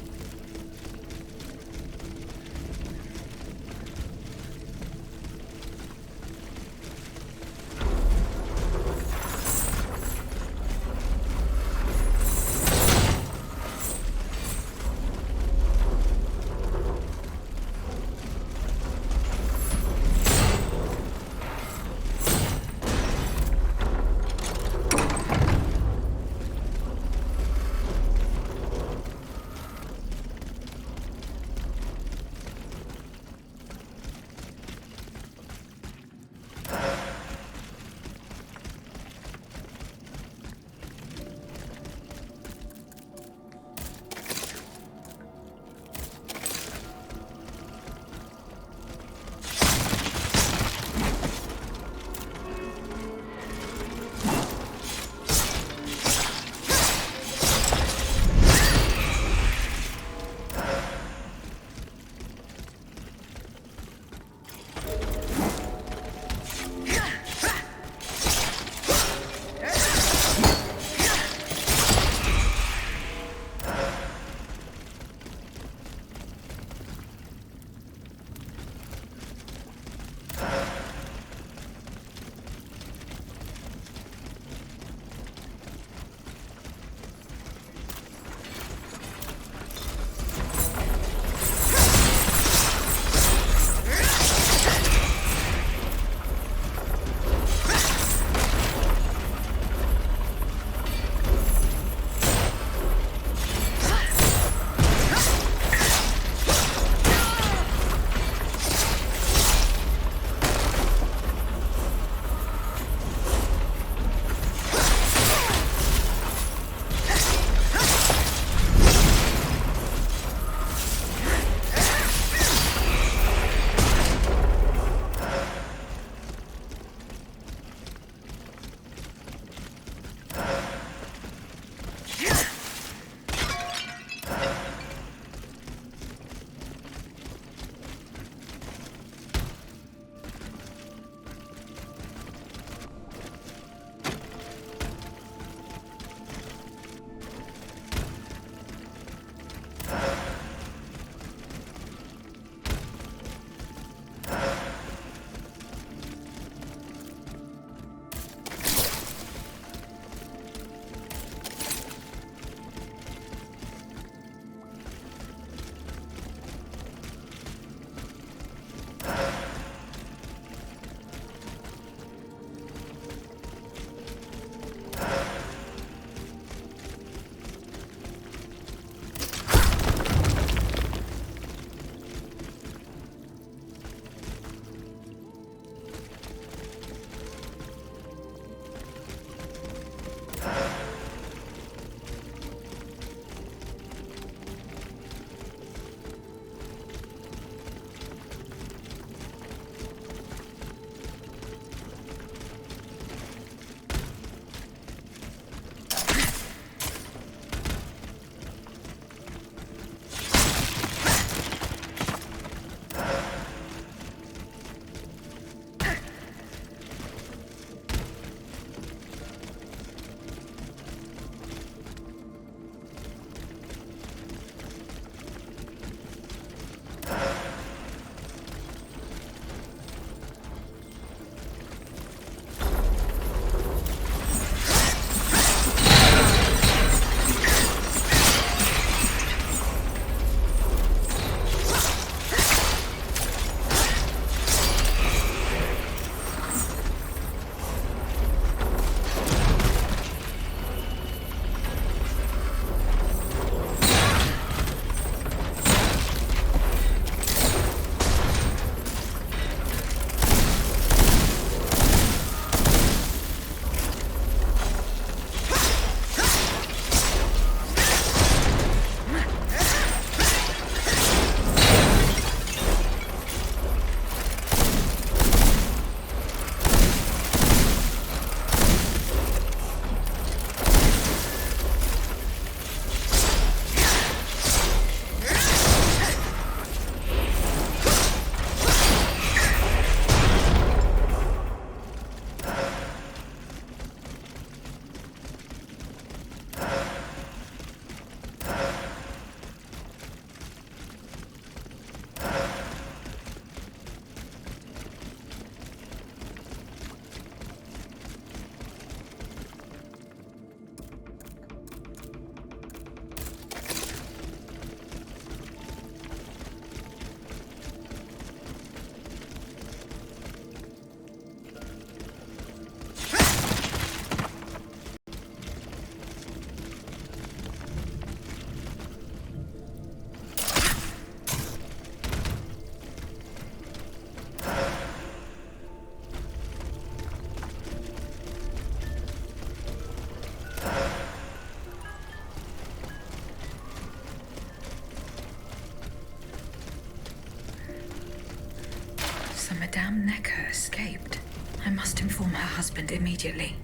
S3: Madame Necker escaped. I must inform her husband immediately.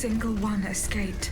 S3: single one escaped.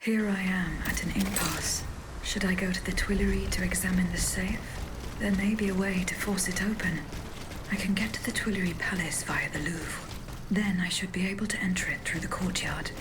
S3: Here I am at an impasse. Should I go to the Tuileries to examine the safe? There may be a way to force it open. I can get to the Tuileries Palace via the Louvre. Then I should be able to enter it through the courtyard.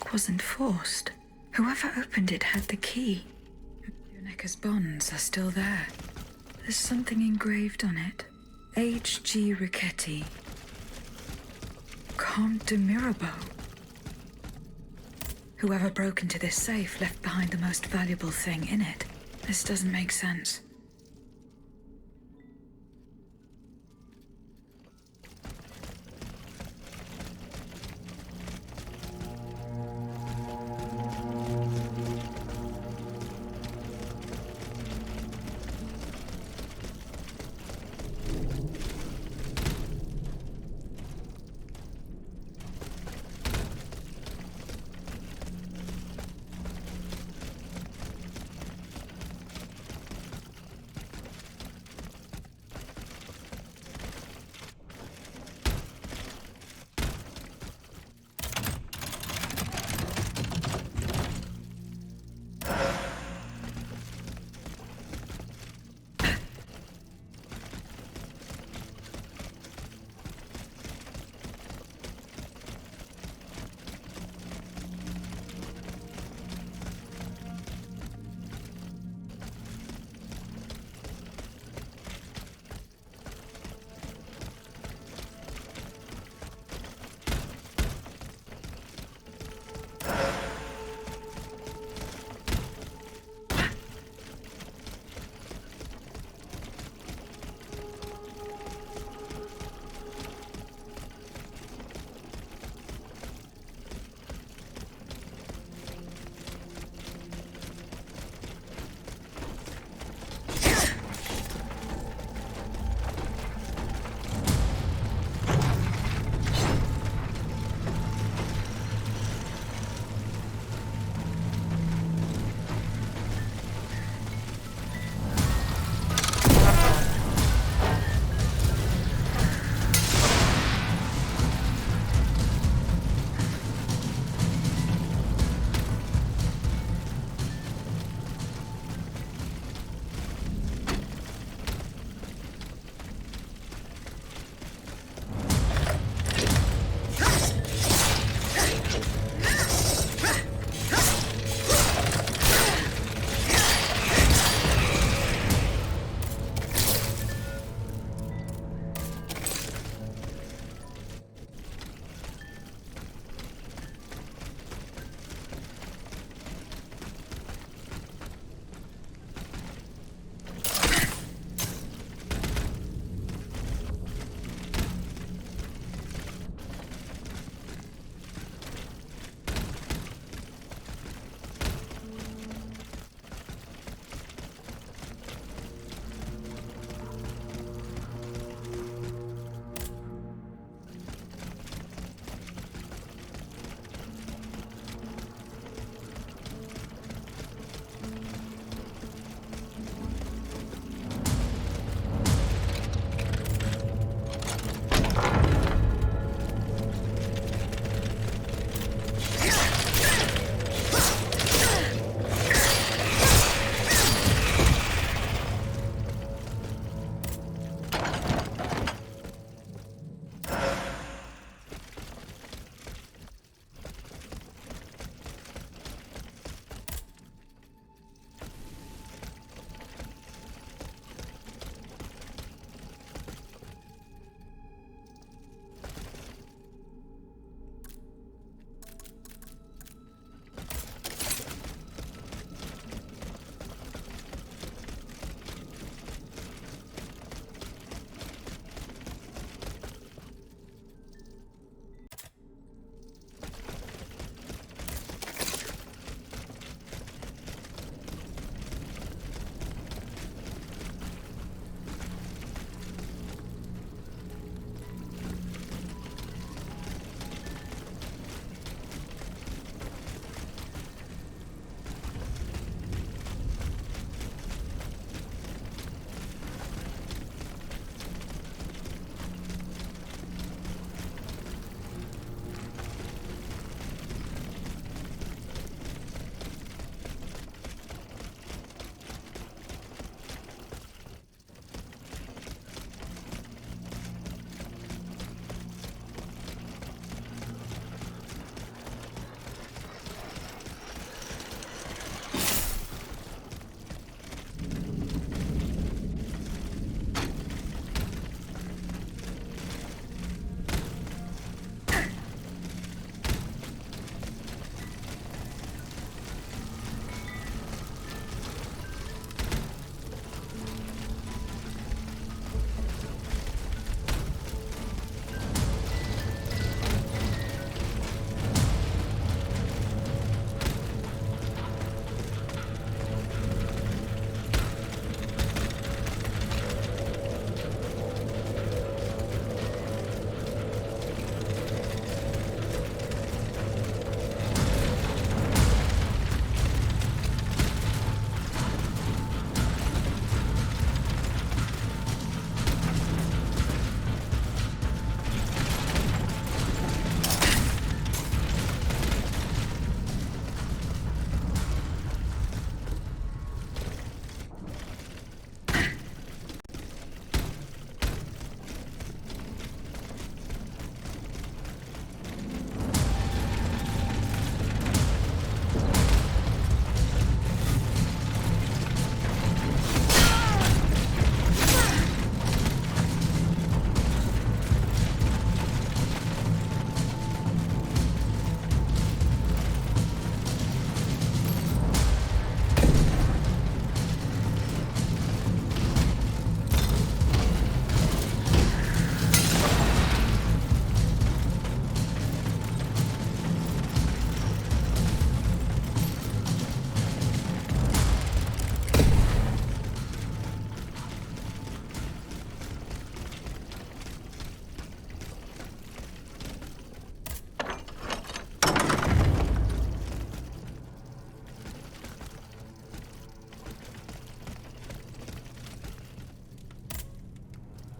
S3: lock wasn't forced. Whoever opened it had the key. Yoneka's bonds are still there. There's something engraved on it. H.G. Riquetti. Comte de Mirabeau. Whoever broke into this safe left behind the most valuable thing in it. This doesn't make sense.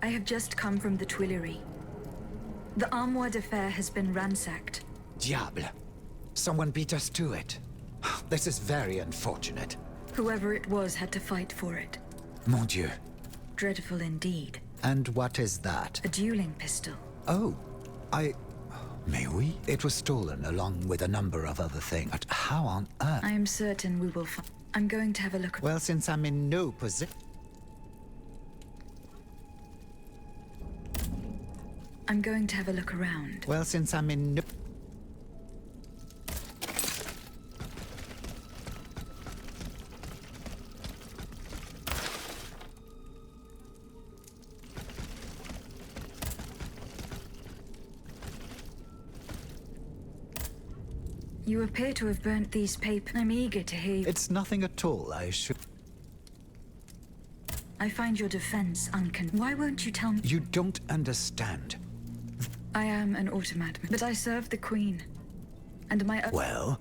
S3: I have just come from the Tuileries. The Armoire de Fer has been ransacked.
S11: Diable. Someone beat us to it. This is very unfortunate.
S3: Whoever it was had to fight for it.
S11: Mon Dieu.
S3: Dreadful indeed.
S11: And what is that?
S3: A dueling pistol.
S11: Oh, May we? It was stolen along with a number of other things. But how on earth?
S3: I am certain we will find. I'm going to have a look.
S11: Well, since I'm in no position...
S3: I'm going to have a look around.
S11: Well, since I'm in no...
S3: You appear to have burnt these papers. I'm eager to hear you.
S11: It's nothing at all, I should...
S3: I find your defense Why won't you tell me?
S11: You don't understand.
S3: I am an automaton, but I serve the Queen. And my...
S11: Well?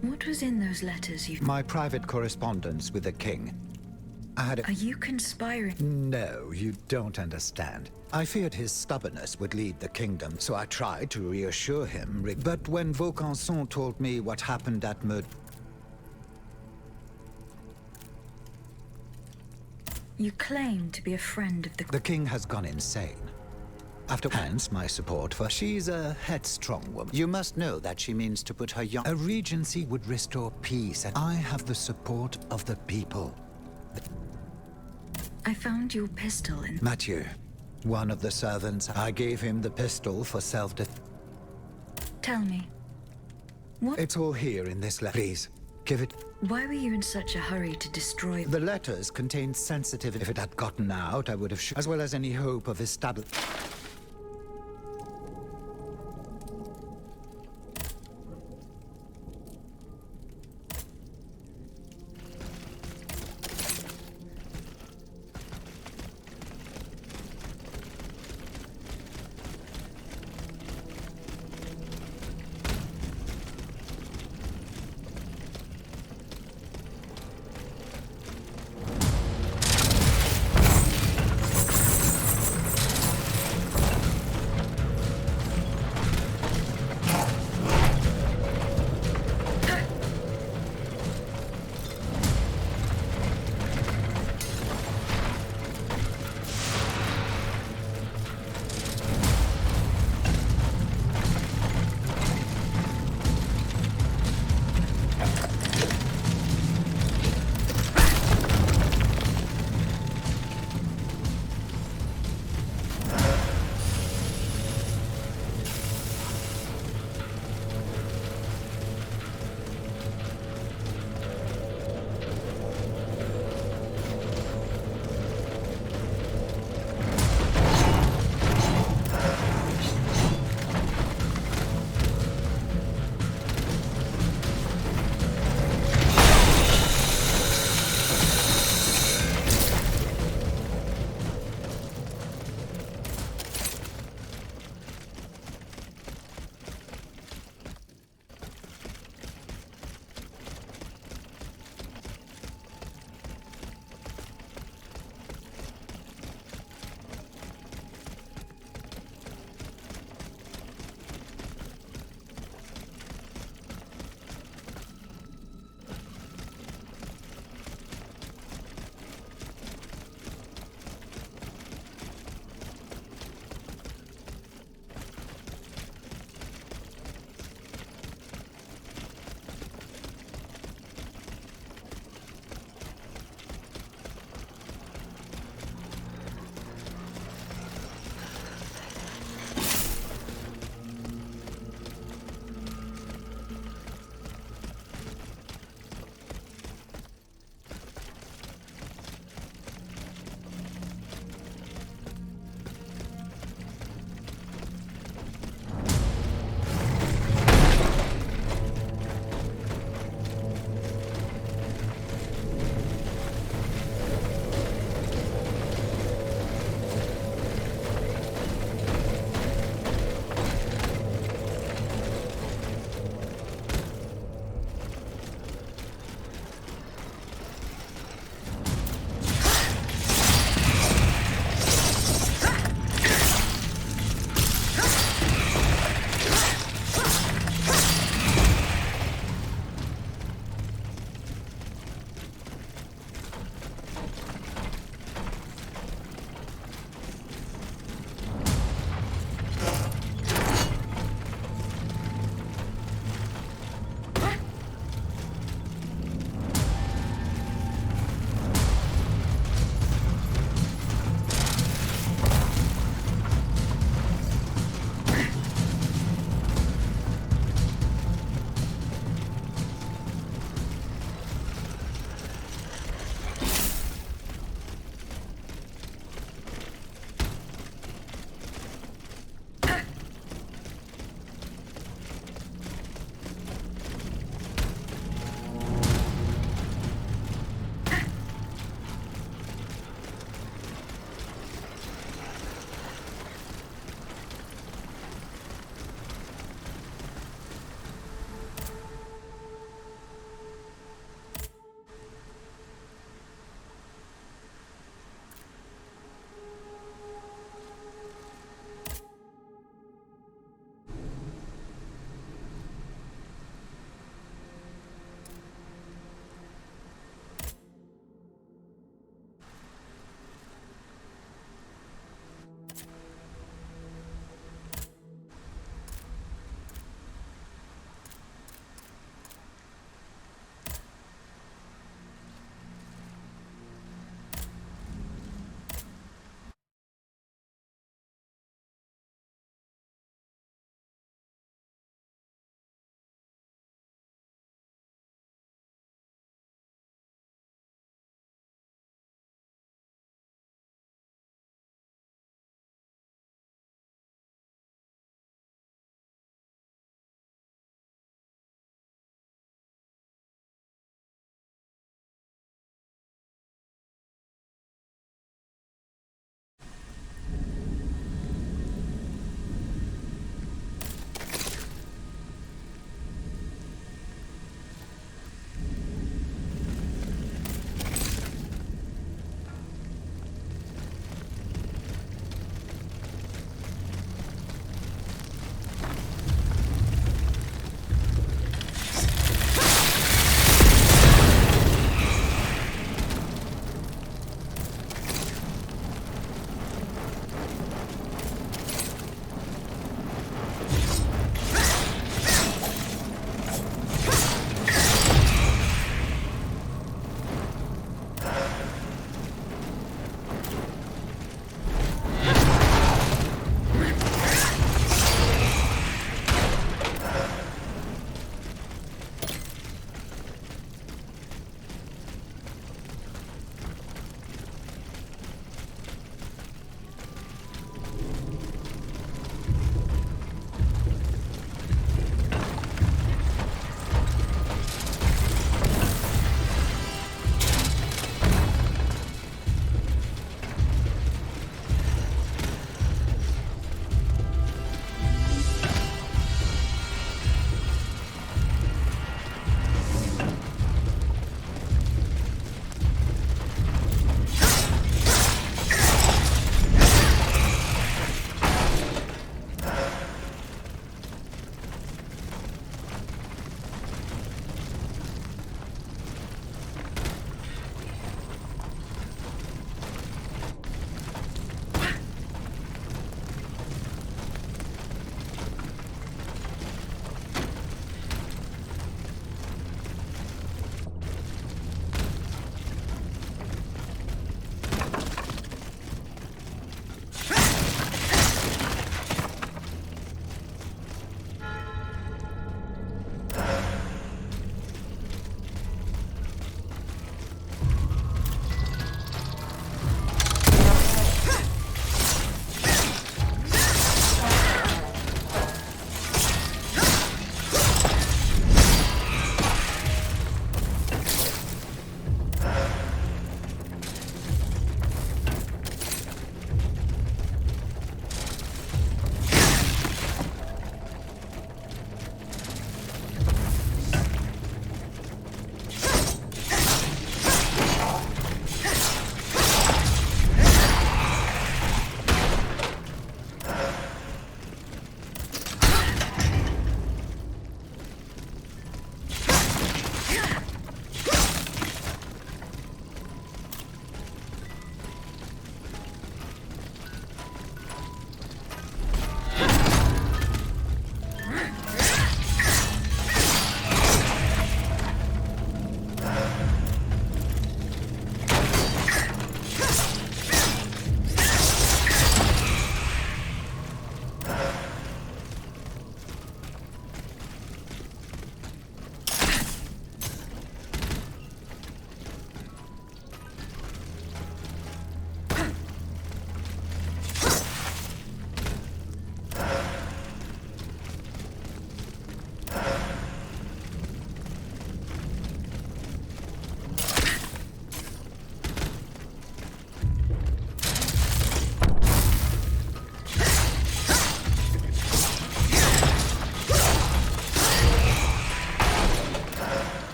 S3: What was in those letters you...
S11: My private correspondence with the King. I had a...
S3: Are you conspiring?
S11: No, you don't understand. I feared his stubbornness would lead the kingdom, so I tried to reassure him. But when Vaucanson told me what happened at
S3: You claim to be a friend of the...
S11: The king has gone insane. After hence my support for... She's a headstrong woman. You must know that she means to put her young... A regency would restore peace, and I have the support of the people.
S3: I found your pistol in...
S11: Mathieu, one of the servants. I gave him the pistol for self-defense.
S3: Tell me. What?
S11: It's all here in this letter. Please, give it...
S3: Why were you in such a hurry to destroy...
S11: The letters contained sensitive... If it had gotten out, I would have... As well as any hope of establishing...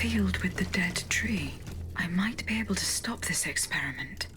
S3: field with the dead tree. I might be able to stop this experiment.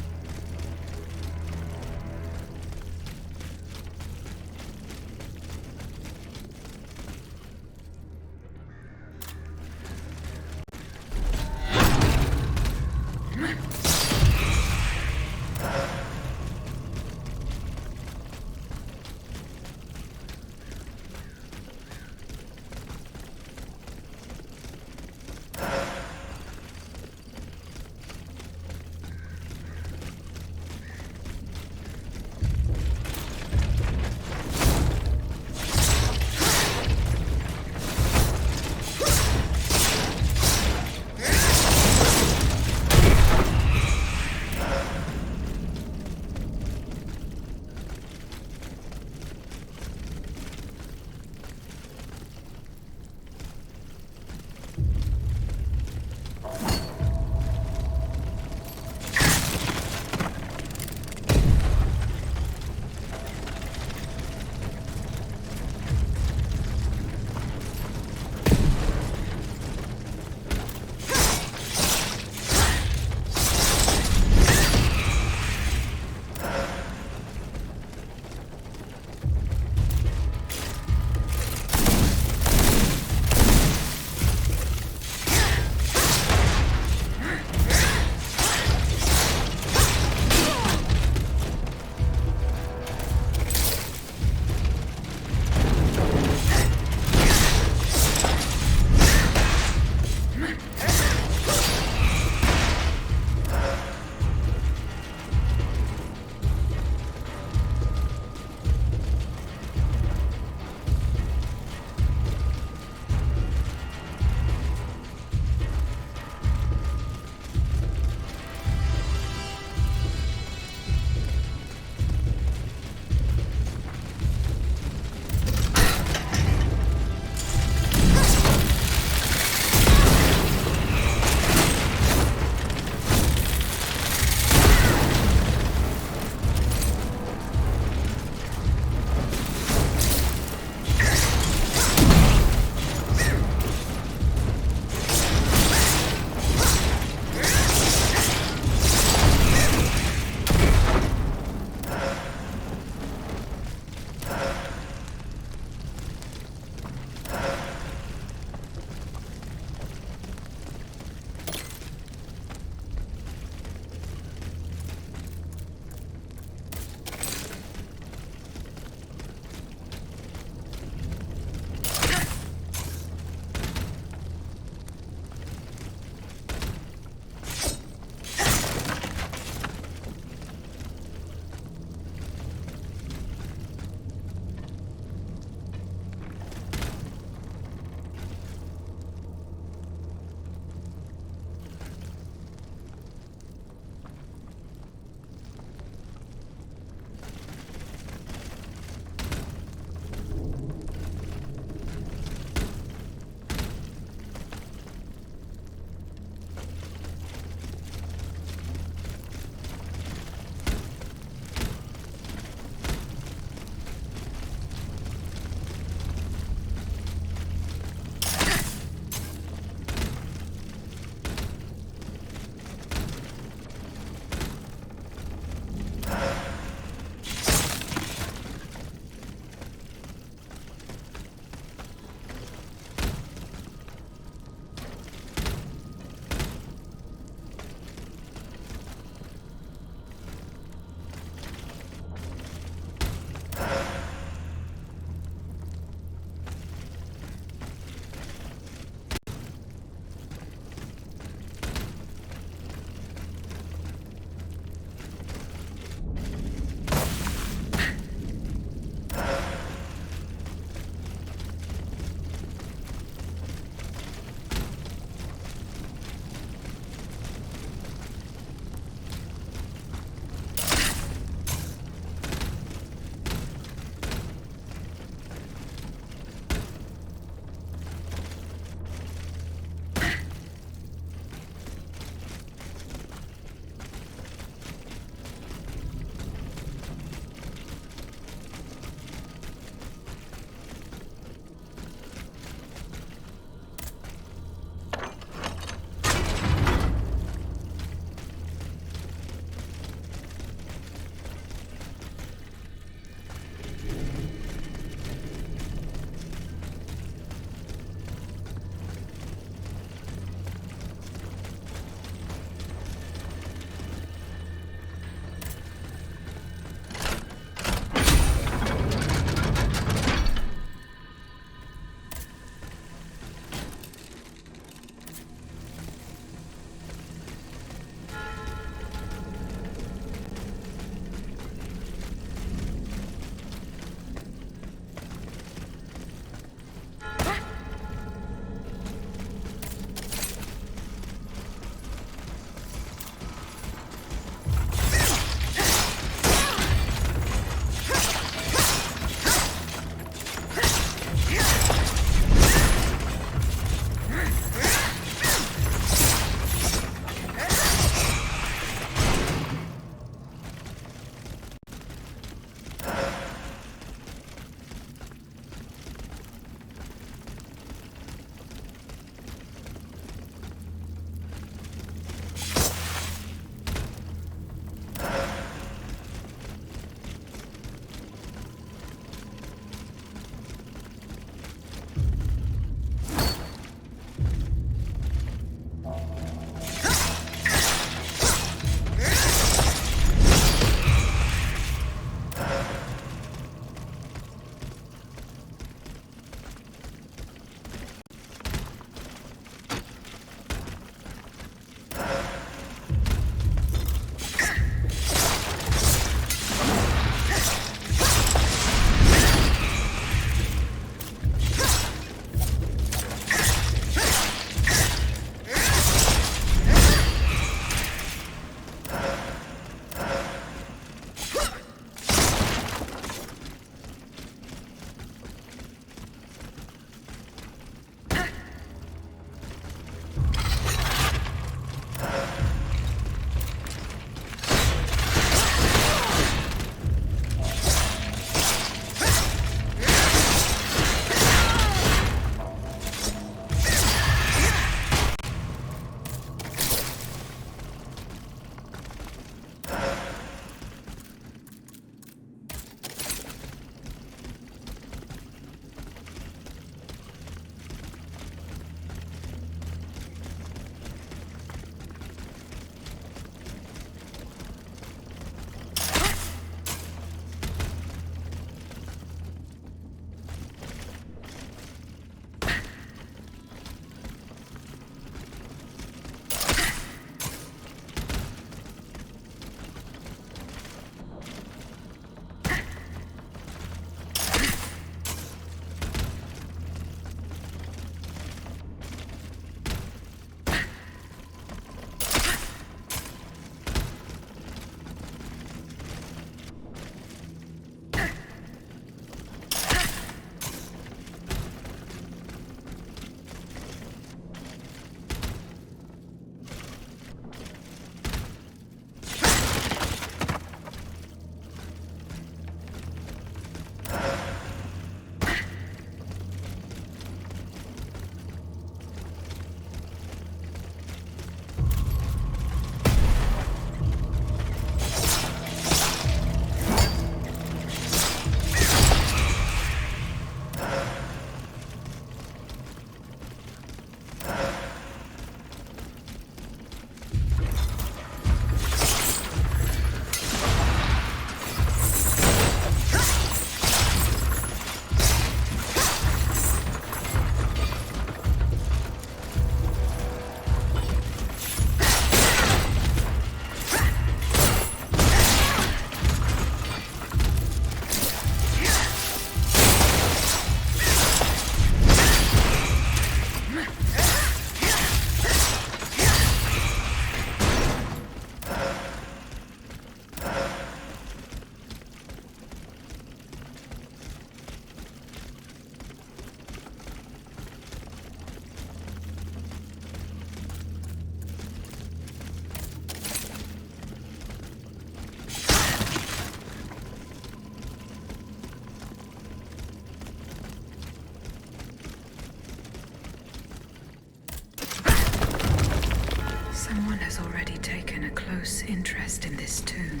S3: close interest in this tomb.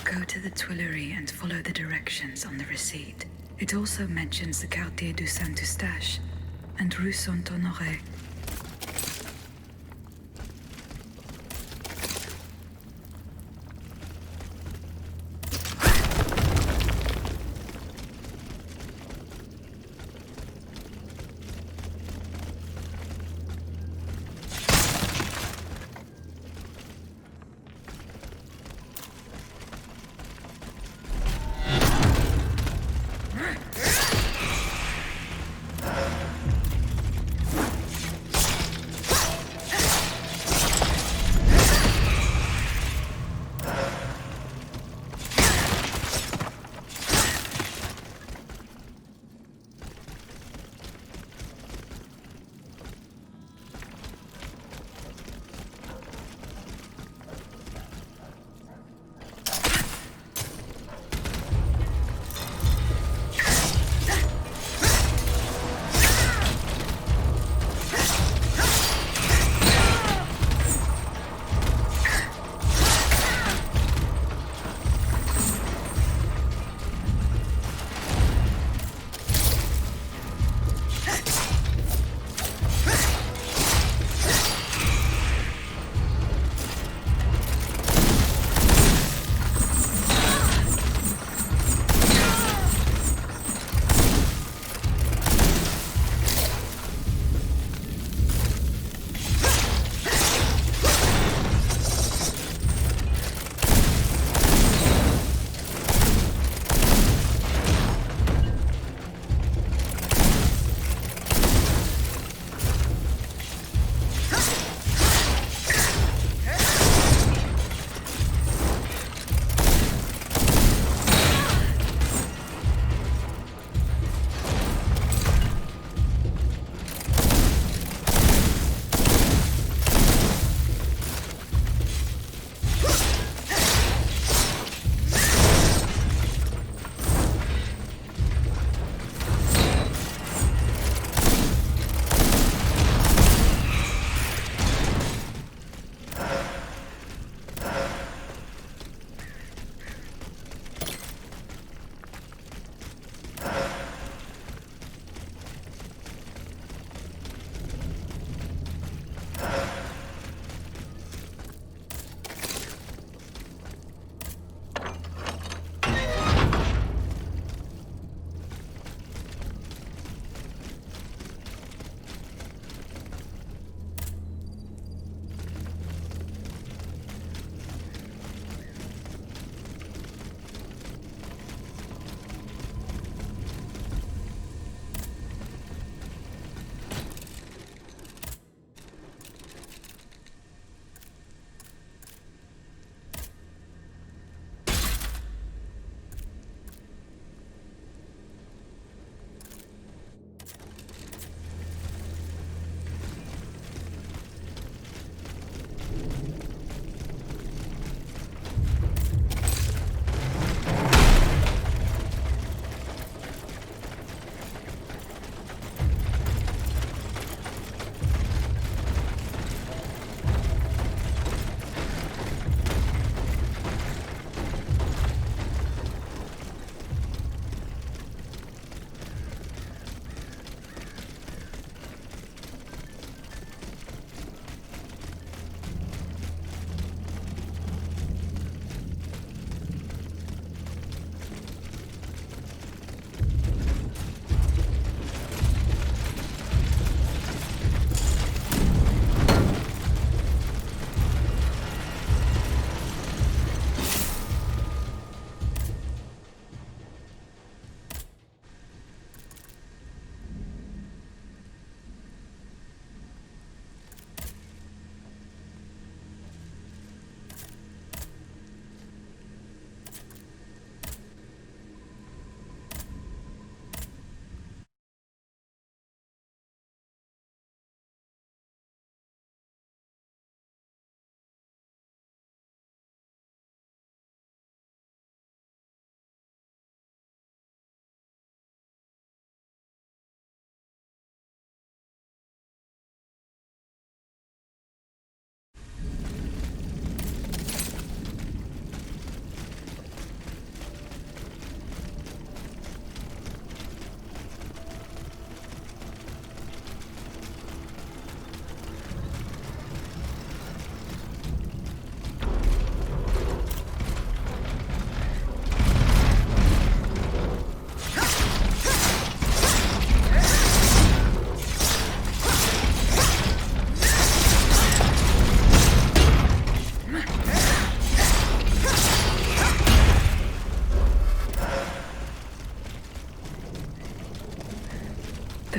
S3: Go to the Tuileries and follow the directions on the receipt. It also mentions the Quartier du Saint-Eustache and Rue Saint-Honoré.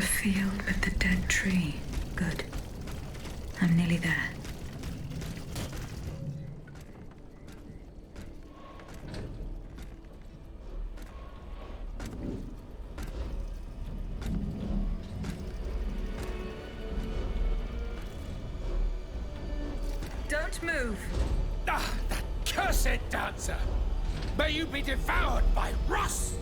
S3: The field with the dead tree. Good. I'm nearly there. Don't move!
S6: Ah, that cursed dancer! May you be devoured by rust!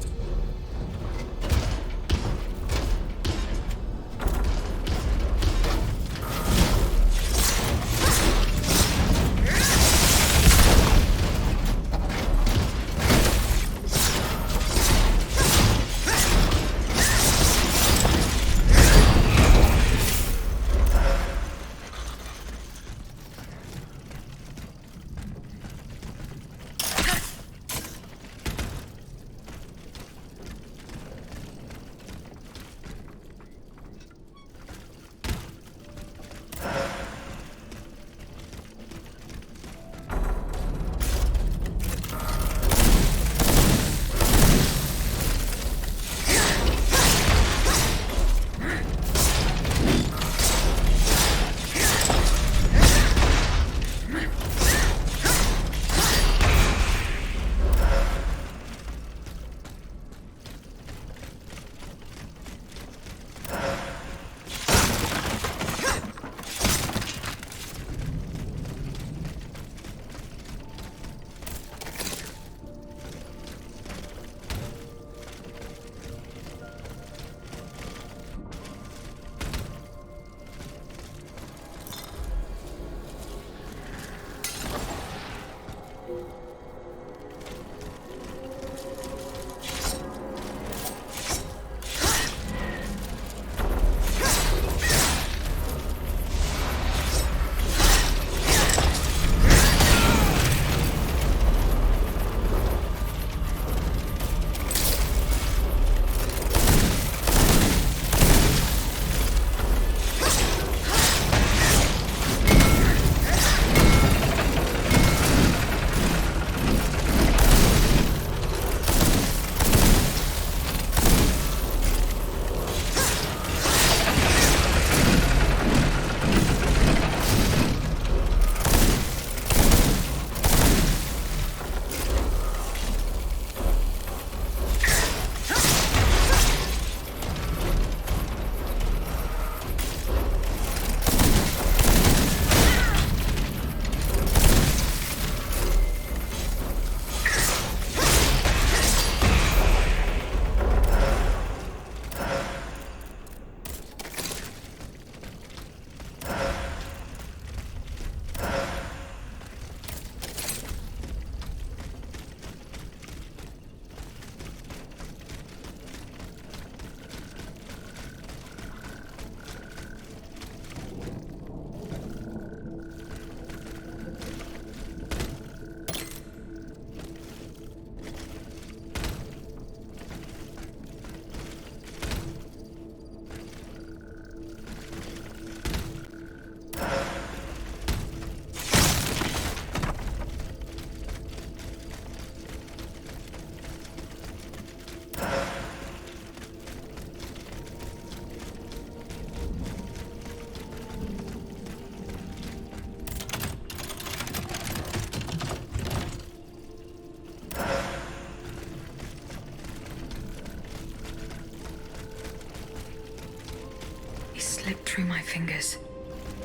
S3: Slipped through my fingers.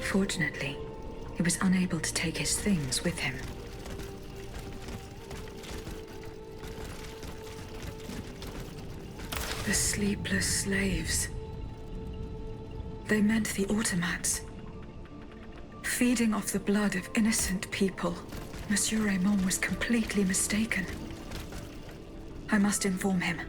S3: Fortunately, he was unable to take his things with him. The sleepless slaves. They meant the automats. Feeding off the blood of innocent people. Monsieur Raymond was completely mistaken. I must inform him.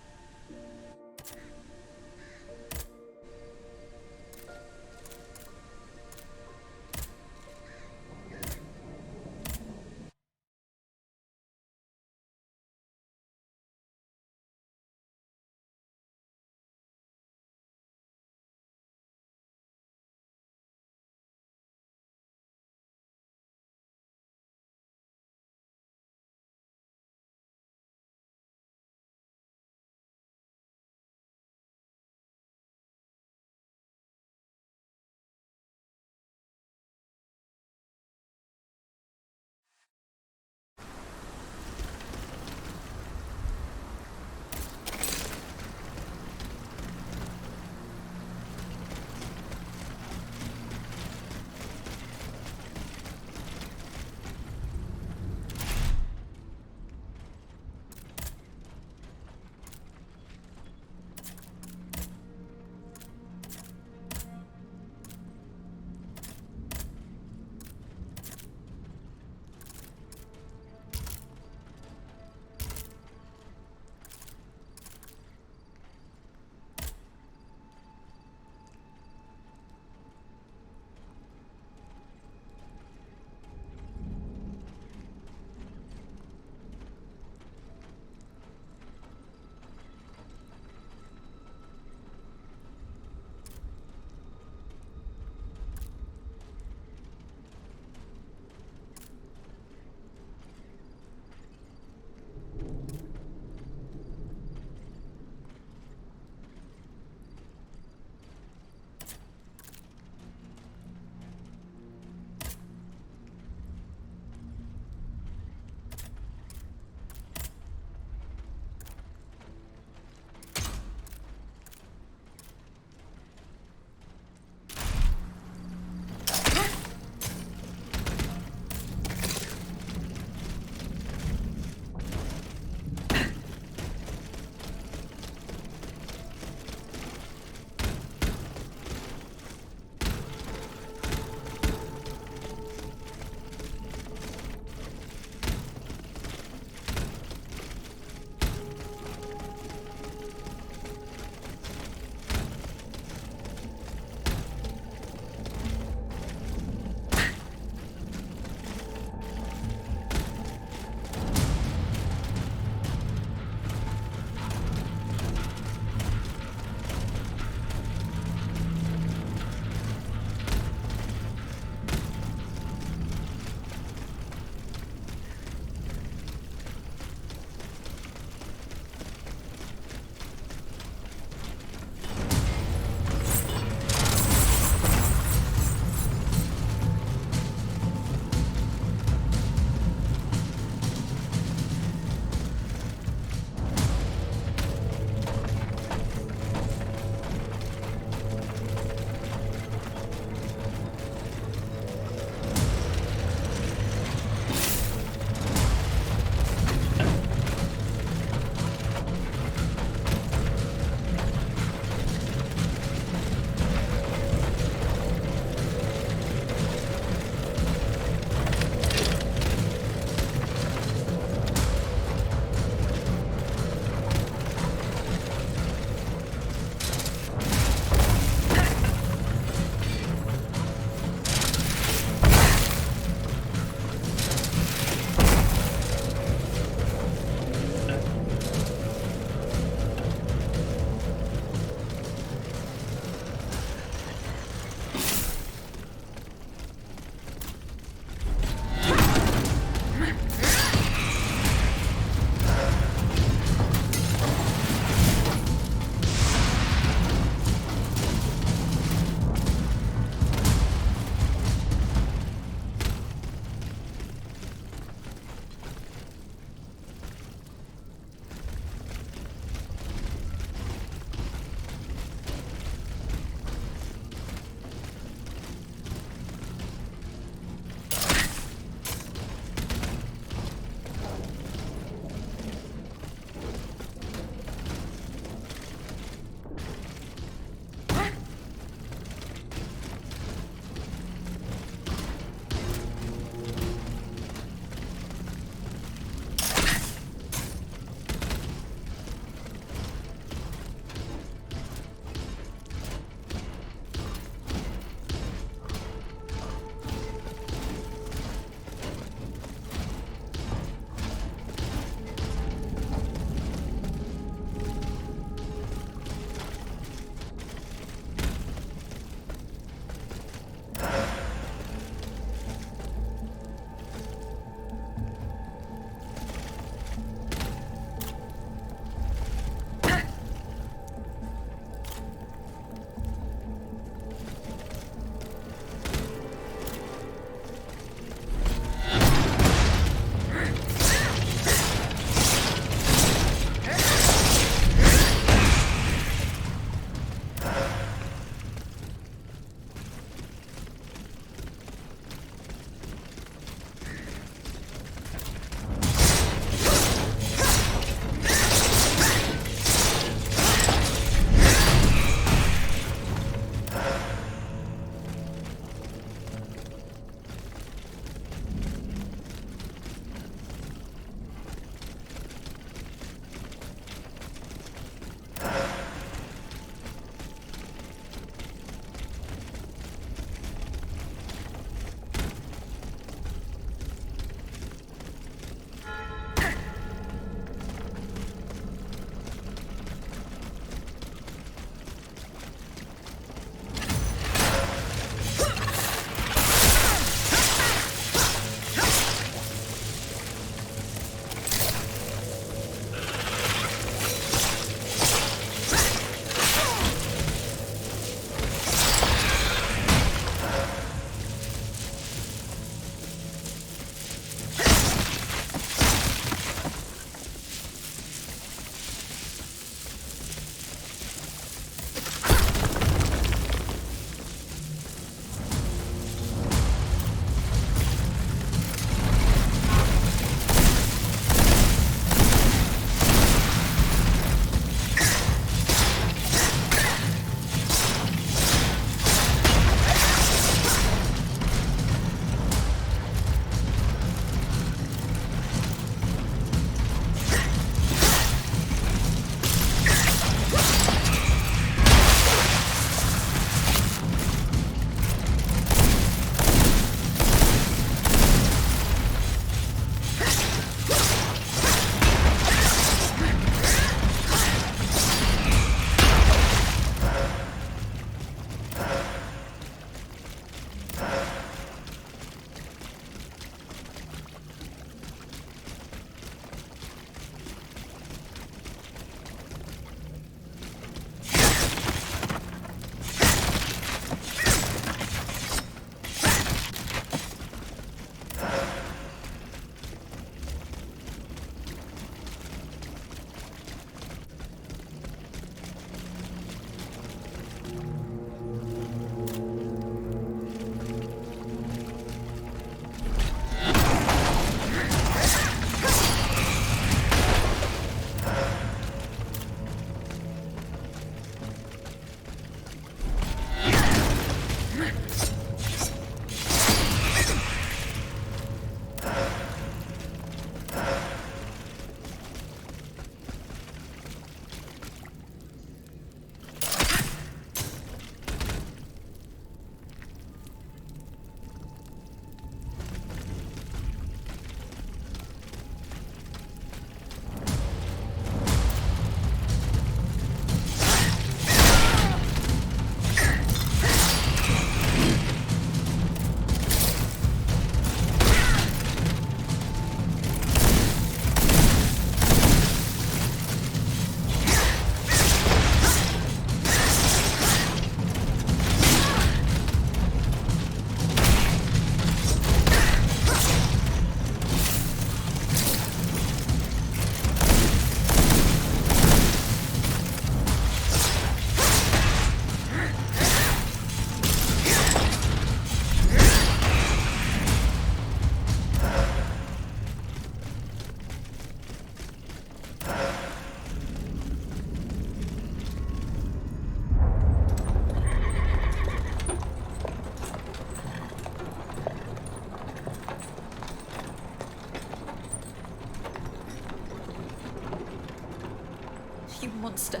S3: you monster.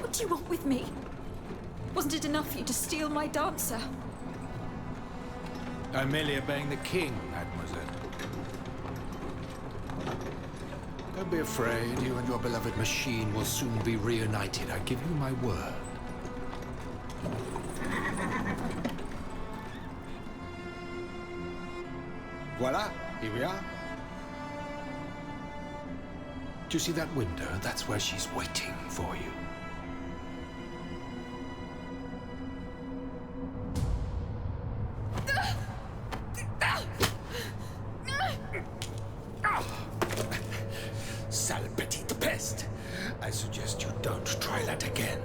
S3: What do you want with me? Wasn't it enough for you to steal my dancer?
S4: I'm merely obeying the king, mademoiselle. Don't be afraid. You and your beloved machine will soon be reunited. I give you my word. Voila, here we are. Do you see that window? That's where she's waiting for you. Sale petite peste. I suggest you don't try that again.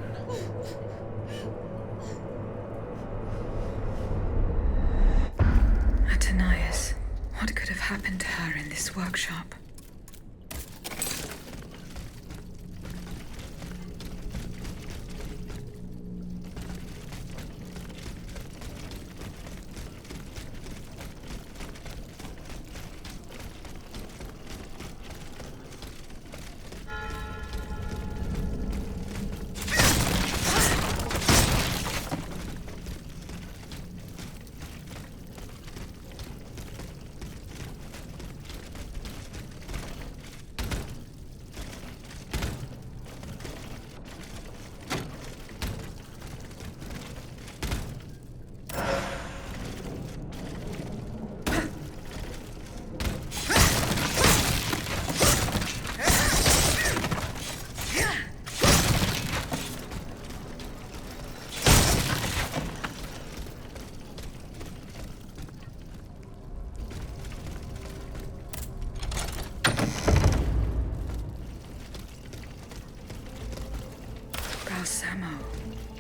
S3: Atanias. What could have happened to her in this workshop?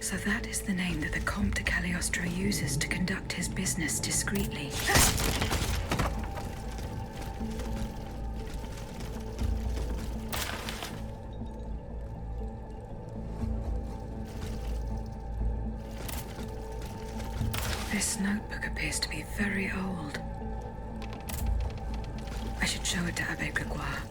S3: So that is the name that the Comte de Cagliostro uses to conduct his business discreetly. This notebook appears to be very old. I should show it to Abbe Gregoire.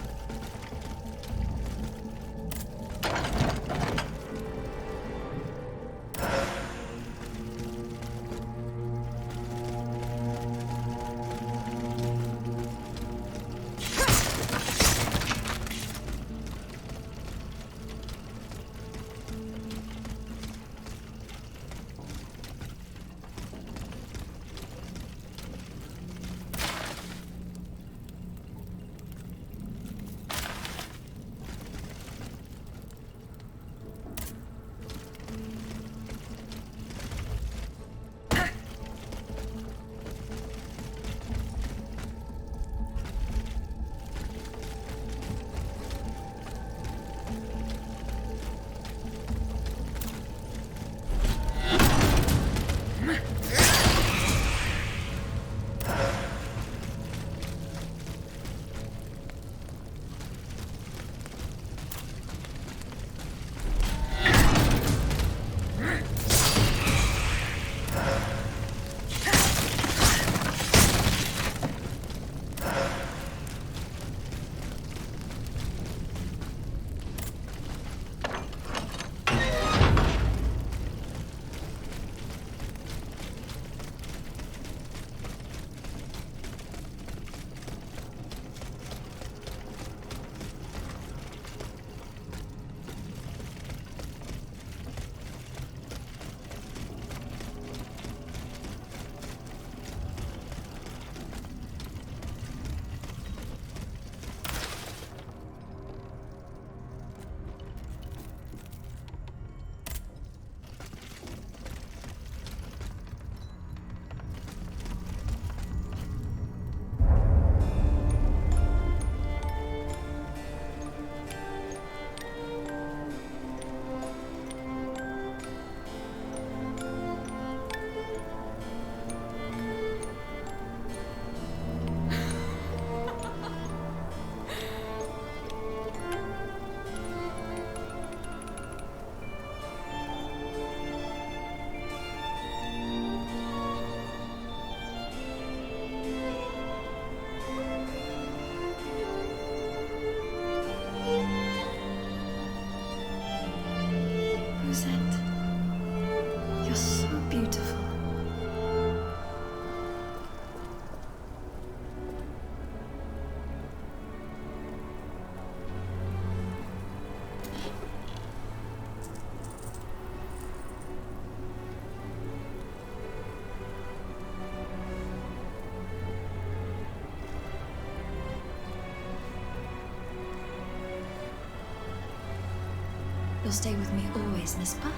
S3: You'll stay with me always, n'est-ce pas?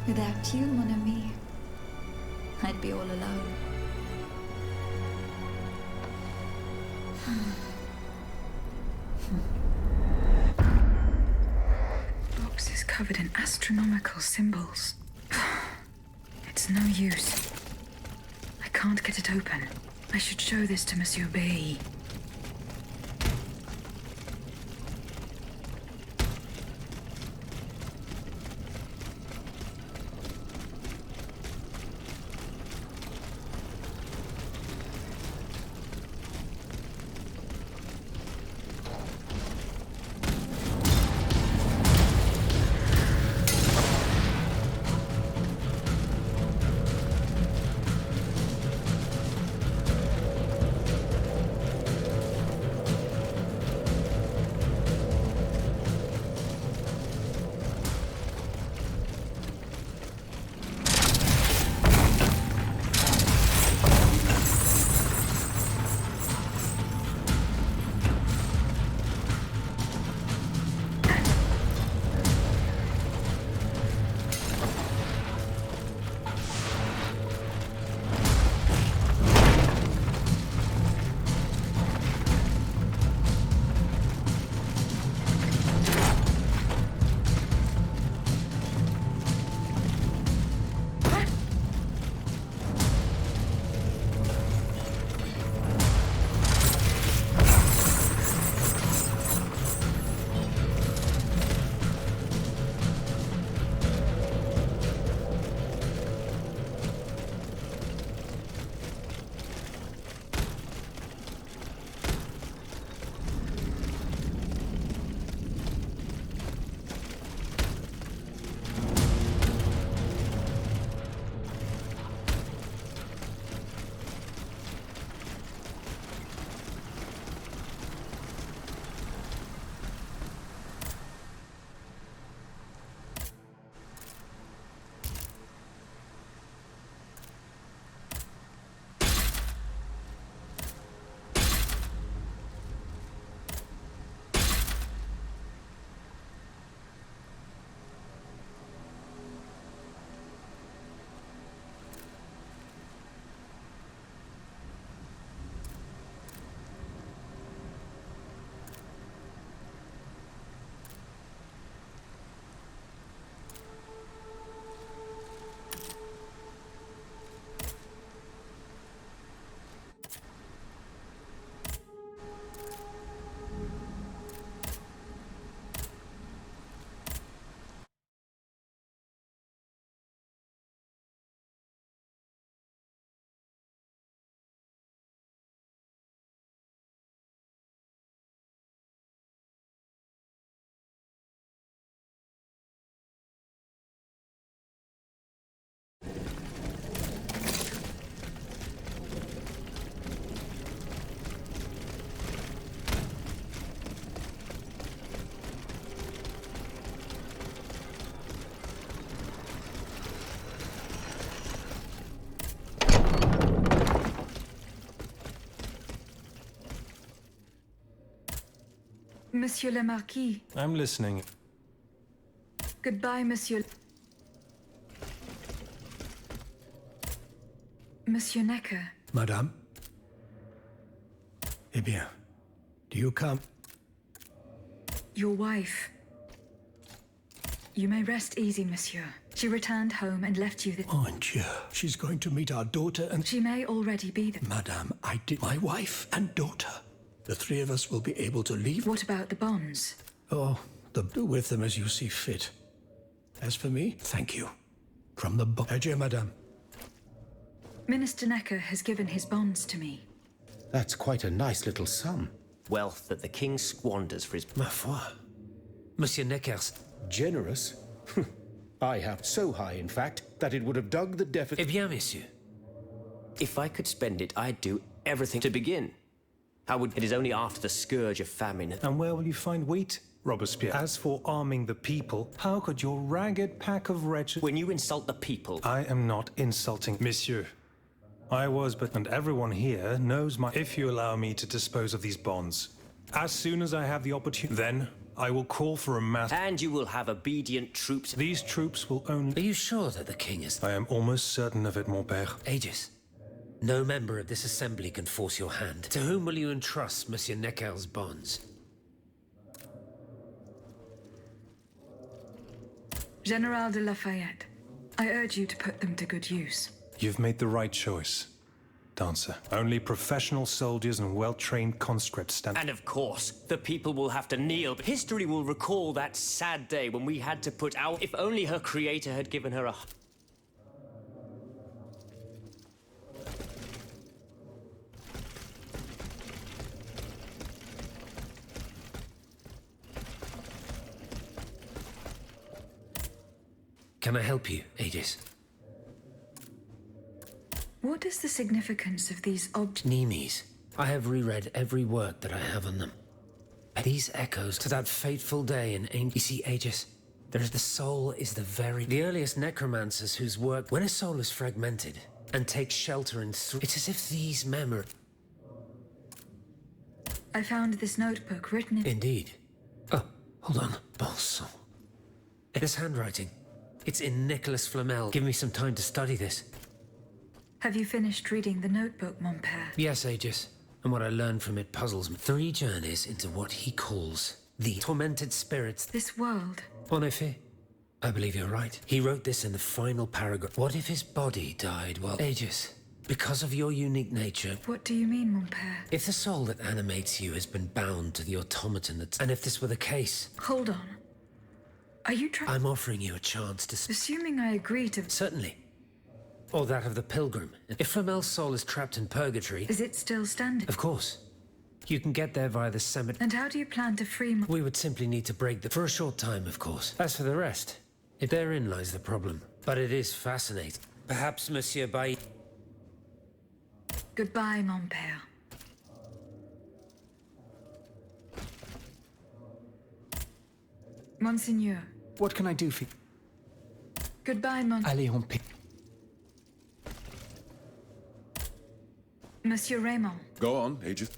S3: Without you, mon ami, I'd be all alone. Box is covered in astronomical symbols. It's no use. I can't get it open. I should show this to Monsieur B. Monsieur le Marquis.
S9: I'm listening.
S3: Goodbye, Monsieur. Monsieur Necker.
S4: Madame? Eh bien, do you come?
S3: Your wife. You may rest easy, monsieur. She returned home and left you the...
S4: Mon Dieu, she's going to meet our daughter and...
S3: She may already be the...
S4: Madame, I did... My wife and daughter. The three of us will be able to leave...
S3: What about the bonds?
S4: Oh, do with them as you see fit. As for me, thank you. From the... Adieu, madame.
S3: Minister Necker has given his bonds to me.
S6: That's quite a nice little sum.
S5: Wealth that the king squanders for his...
S6: Ma foi. Monsieur Necker's generous. I have so high, in fact, that it would have dug the deficit... Eh bien, messieurs.
S5: If I could spend it, I'd do everything to begin. It is only after the scourge of famine.
S9: And where will you find wheat? Robespierre. As for arming the people, how could your ragged pack of wretches...
S5: When you insult the people...
S9: I am not insulting, monsieur. I was but... And everyone here knows my... If you allow me to dispose of these bonds, as soon as I have the opportunity, then I will call for a mass...
S5: And you will have obedient troops.
S9: These troops will only...
S6: Are you sure that the king is...
S9: I am almost certain of it, mon père.
S6: Aegis, no member of this assembly can force your hand. To whom will you entrust Monsieur Necker's bonds?
S3: General de Lafayette, I urge you to put them to good use.
S9: You've made the right choice, Dancer. Only professional soldiers and well-trained conscripts stand...
S5: And of course, the people will have to kneel. History will recall that sad day when we had to put out... If only her creator had given her a...
S6: Can I help you, Aegis?
S3: What is the significance of these objects?
S6: Nemes. I have reread every work that I have on them. These echoes to that fateful day in ancient... You see, Aegis, the soul is the very... The earliest necromancers whose work... When a soul is fragmented and takes shelter in... It's as if these memories...
S3: I found this notebook written in...
S6: Indeed. Oh, hold on. Boss. This handwriting. It's in Nicholas Flamel. Give me some time to study this.
S3: Have you finished reading the notebook, mon père?
S6: Yes, Aegis. And what I learned from it puzzles me. 3 journeys into what he calls the tormented spirits.
S3: This world.
S6: En effet. I believe you're right. He wrote this in the final paragraph. What if his body died while... Aegis, because of your unique nature...
S3: What do you mean, mon père?
S6: If the soul that animates you has been bound to the automaton that's... And if this were the case...
S3: Hold on. Are you trying...
S6: I'm offering you a chance to...
S3: Assuming I agree to...
S6: Certainly. Or that of the pilgrim. If Flamel's soul is trapped in purgatory...
S3: Is it still standing?
S6: Of course. You can get there via the cemetery.
S3: And how do you plan to free my...
S6: We would simply need to break the... For a short time, of course. As for the rest, therein lies the problem. But it is fascinating. Perhaps Monsieur Bailly...
S3: Goodbye, mon père. Monseigneur.
S10: What can I do for you?
S3: Goodbye, mon...
S10: Allez, on pick.
S3: Monsieur Raymond.
S7: Go on, Aegis.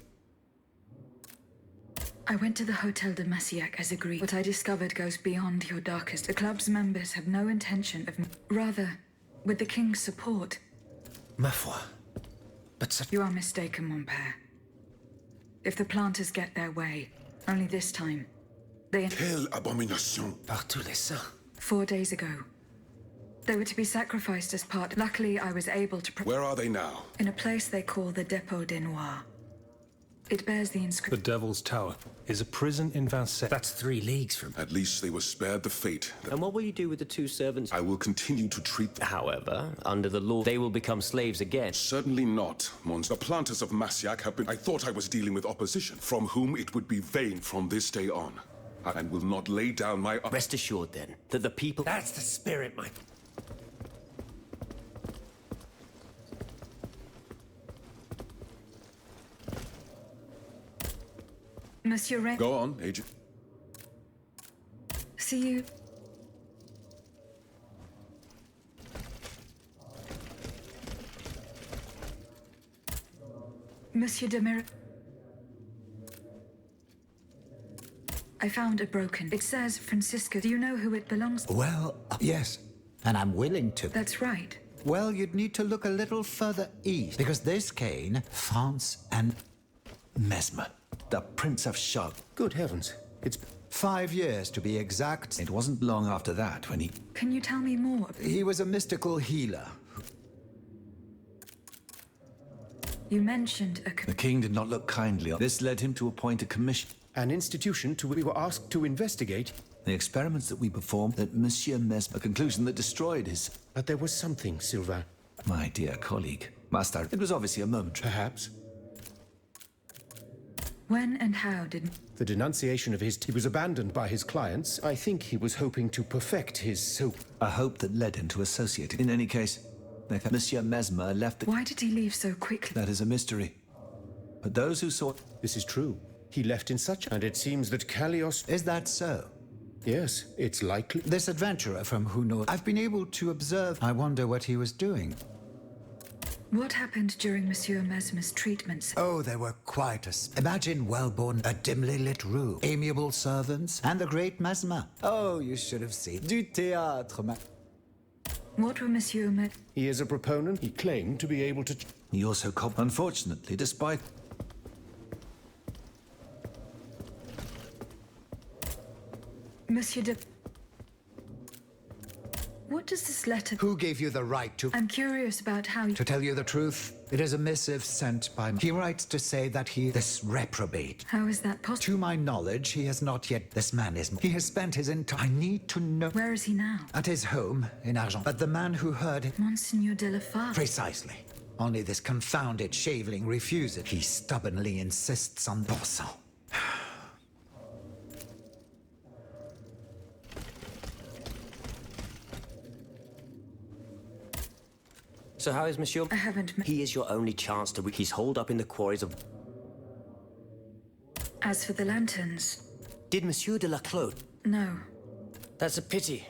S3: I went to the Hotel de Massiac as agreed. What I discovered goes beyond your darkest. The club's members have no intention of... Rather, with the king's support.
S6: Ma foi. But...
S3: You are mistaken, mon père. If the planters get their way, only this time, they...
S7: Quelle abomination!
S6: Par tous les saints.
S3: 4 days ago. They were to be sacrificed as part... Luckily, I was able to...
S7: Where are they now?
S3: In a place they call the Dépôt des Noirs. It bears the inscription...
S9: The Devil's Tower is a prison in Vincennes.
S6: That's 3 leagues from...
S7: At least they were spared the fate.
S5: And what will you do with the 2 servants?
S7: I will continue to treat them.
S5: However, under the law, they will become slaves again.
S7: Certainly not, Mons. The planters of Massiac have been... I thought I was dealing with opposition, from whom it would be vain from this day on. And will not lay down my...
S5: Rest assured, then, that the people...
S6: That's the spirit, my...
S3: Monsieur Ray...
S7: Go on, Agent.
S3: See you... Monsieur de Mir... I found a broken... It says Francisco. Do you know who it belongs to?
S11: Well, yes. And I'm willing to.
S3: That's right.
S11: Well, you'd need to look a little further east. Because this cane, France and
S8: Mesmer, the Prince of Chartres.
S4: Good heavens. It's
S11: 5 years to be exact.
S8: It wasn't long after that when he...
S3: Can you tell me more?
S11: He was a mystical healer.
S3: You mentioned a...
S8: The king did not look kindly on... This led him to appoint a commission.
S4: an institution to which we were asked to investigate.
S8: The experiments that we performed at Monsieur Mesmer, a conclusion that destroyed his...
S4: But there was something, Sylvain.
S8: My dear colleague. Master, it was obviously a momentary...
S4: Perhaps.
S3: When and how did...
S4: The denunciation of his... He was abandoned by his clients. I think he was hoping to perfect his so...
S8: A hope that led him to associate it. In any case, Monsieur Mesmer left the...
S3: Why did he leave so quickly?
S8: That is a mystery. But those who saw...
S4: This is true.
S12: He left in such... And it seems that Callios...
S11: Is that so?
S12: Yes, it's likely.
S11: This adventurer from who knows... I've been able to observe... I wonder what he was doing.
S3: What happened during Monsieur Mesmer's treatments?
S11: Oh, they were quite Imagine well-born, a dimly lit room, amiable servants, and the great Mesmer. Oh, you should have seen. Du théâtre, man.
S3: What were Monsieur
S12: He is a proponent. He claimed to be able to...
S8: He also unfortunately, despite...
S3: Monsieur de... What does this letter...
S11: Who gave you the right to...
S3: I'm curious about how you...
S11: To tell you the truth, it is a missive sent by... He writes to say that this reprobate...
S3: How is that possible?
S11: To my knowledge, he has not yet... This man is... He has spent his entire... I need to know...
S3: Where is he now?
S11: At his home, in Argent. But the man who heard it...
S3: Monseigneur de la Farge.
S11: Precisely. Only this confounded shaveling refuses. He stubbornly insists on Bosson.
S5: So how is Monsieur?
S3: I haven't...
S5: He is your only chance to... He's holed up in the quarries of...
S3: As for the lanterns...
S5: Did Monsieur de la Clos?
S3: No.
S5: That's a pity.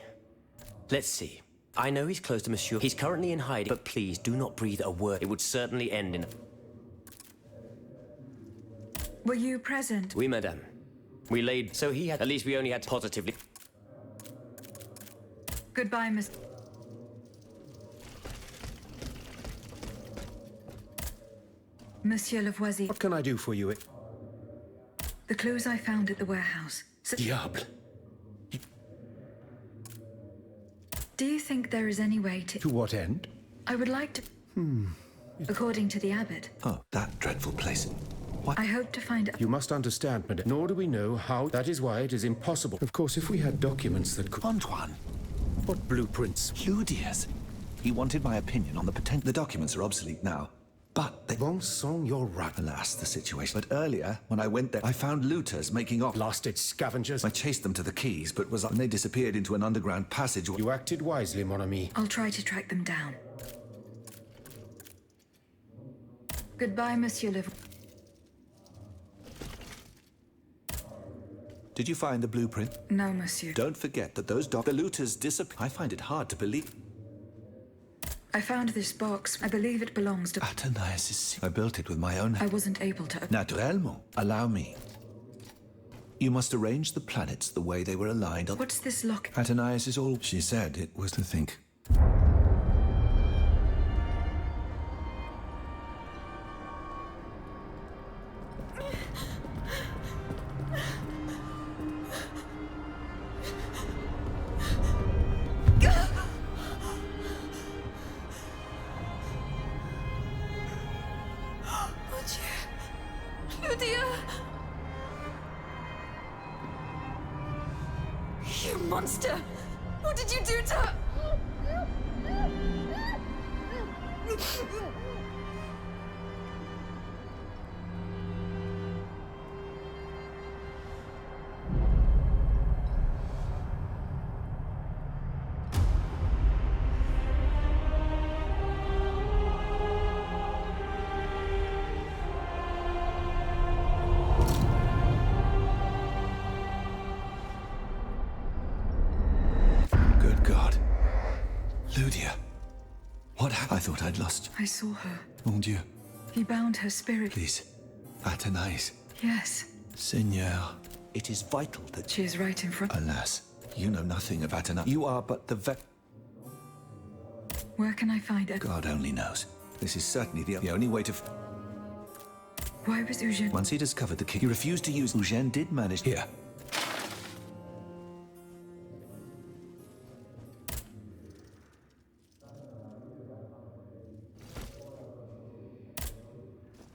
S5: Let's see. I know he's close to Monsieur. He's currently in hiding, but please do not breathe a word. It would certainly end in...
S3: Were you present?
S5: Oui, madame. We laid... So he had... At least we only had positively...
S3: Goodbye, Miss... Monsieur Lavoisier.
S12: What can I do for you?
S3: The clues I found at the warehouse.
S12: Diable.
S3: Do you think there is any way to...
S12: To what end?
S3: I would like to... According to the abbot.
S8: Oh, that dreadful place. What?
S3: I hope to find...
S12: You must understand, madame. Nor do we know how... That is why it is impossible. Of course, if we had documents that could...
S8: Antoine.
S12: What blueprints?
S8: Ludius. He wanted my opinion on the potential... The documents are obsolete now. But they...
S12: Bon sang, you're right.
S8: Alas, the situation. But earlier, when I went there, I found looters making off.
S12: Blasted scavengers.
S8: I chased them to the quays, but when they disappeared into an underground passage...
S12: You acted wisely, mon ami.
S3: I'll try to track them down. Goodbye, Monsieur Lavoisier.
S8: Did you find the blueprint?
S3: No, monsieur.
S8: Don't forget that those the looters disappeared. I find it hard to believe.
S3: I found this box. I believe it belongs to...
S8: Athanasius. I built it with my own...
S3: I wasn't able to...
S8: Naturellement. Allow me. You must arrange the planets the way they were aligned on...
S3: What's this lock?
S8: Athanasius is all... She said it was to think.
S3: You monster! What did you do to her?
S8: Ludia. What happened? I thought I'd lost.
S3: I saw her.
S8: Mon Dieu.
S3: He bound her spirit.
S8: Please. Athanase.
S3: Yes.
S8: Seigneur. It is vital that...
S3: She is right in front.
S8: Alas, you know nothing of Athanase. You are but the
S3: Where can I find her?
S8: God only knows. This is certainly the only way to...
S3: Why was Eugène...
S8: Once he discovered the key, he refused to use... Eugène did manage... Here.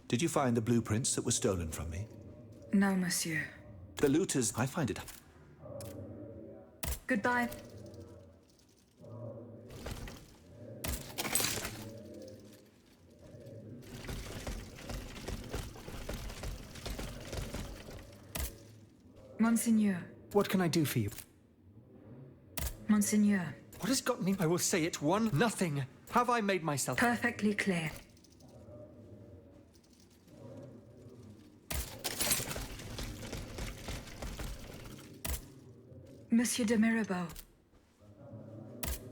S8: Did you find the blueprints that were stolen from me?
S3: No, monsieur.
S8: The looters... I find it...
S3: Goodbye. Monseigneur.
S10: What can I do for you?
S3: Monseigneur.
S10: What has gotten me? I will say it. Nothing. Have I made myself...
S3: Perfectly clear. Monsieur de Mirabeau.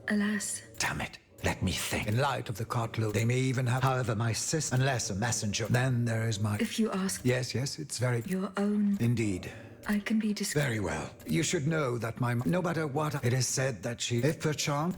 S3: Alas.
S11: Damn it. Let me think. In light of the Cotlu, they may even have, however, my sister, unless a messenger. Then there is my...
S3: If you ask...
S11: Yes, it's very...
S3: Your own...
S11: Indeed.
S3: I can be discreet.
S11: Very well. You should know that my... No matter what, it is said that she... If perchance...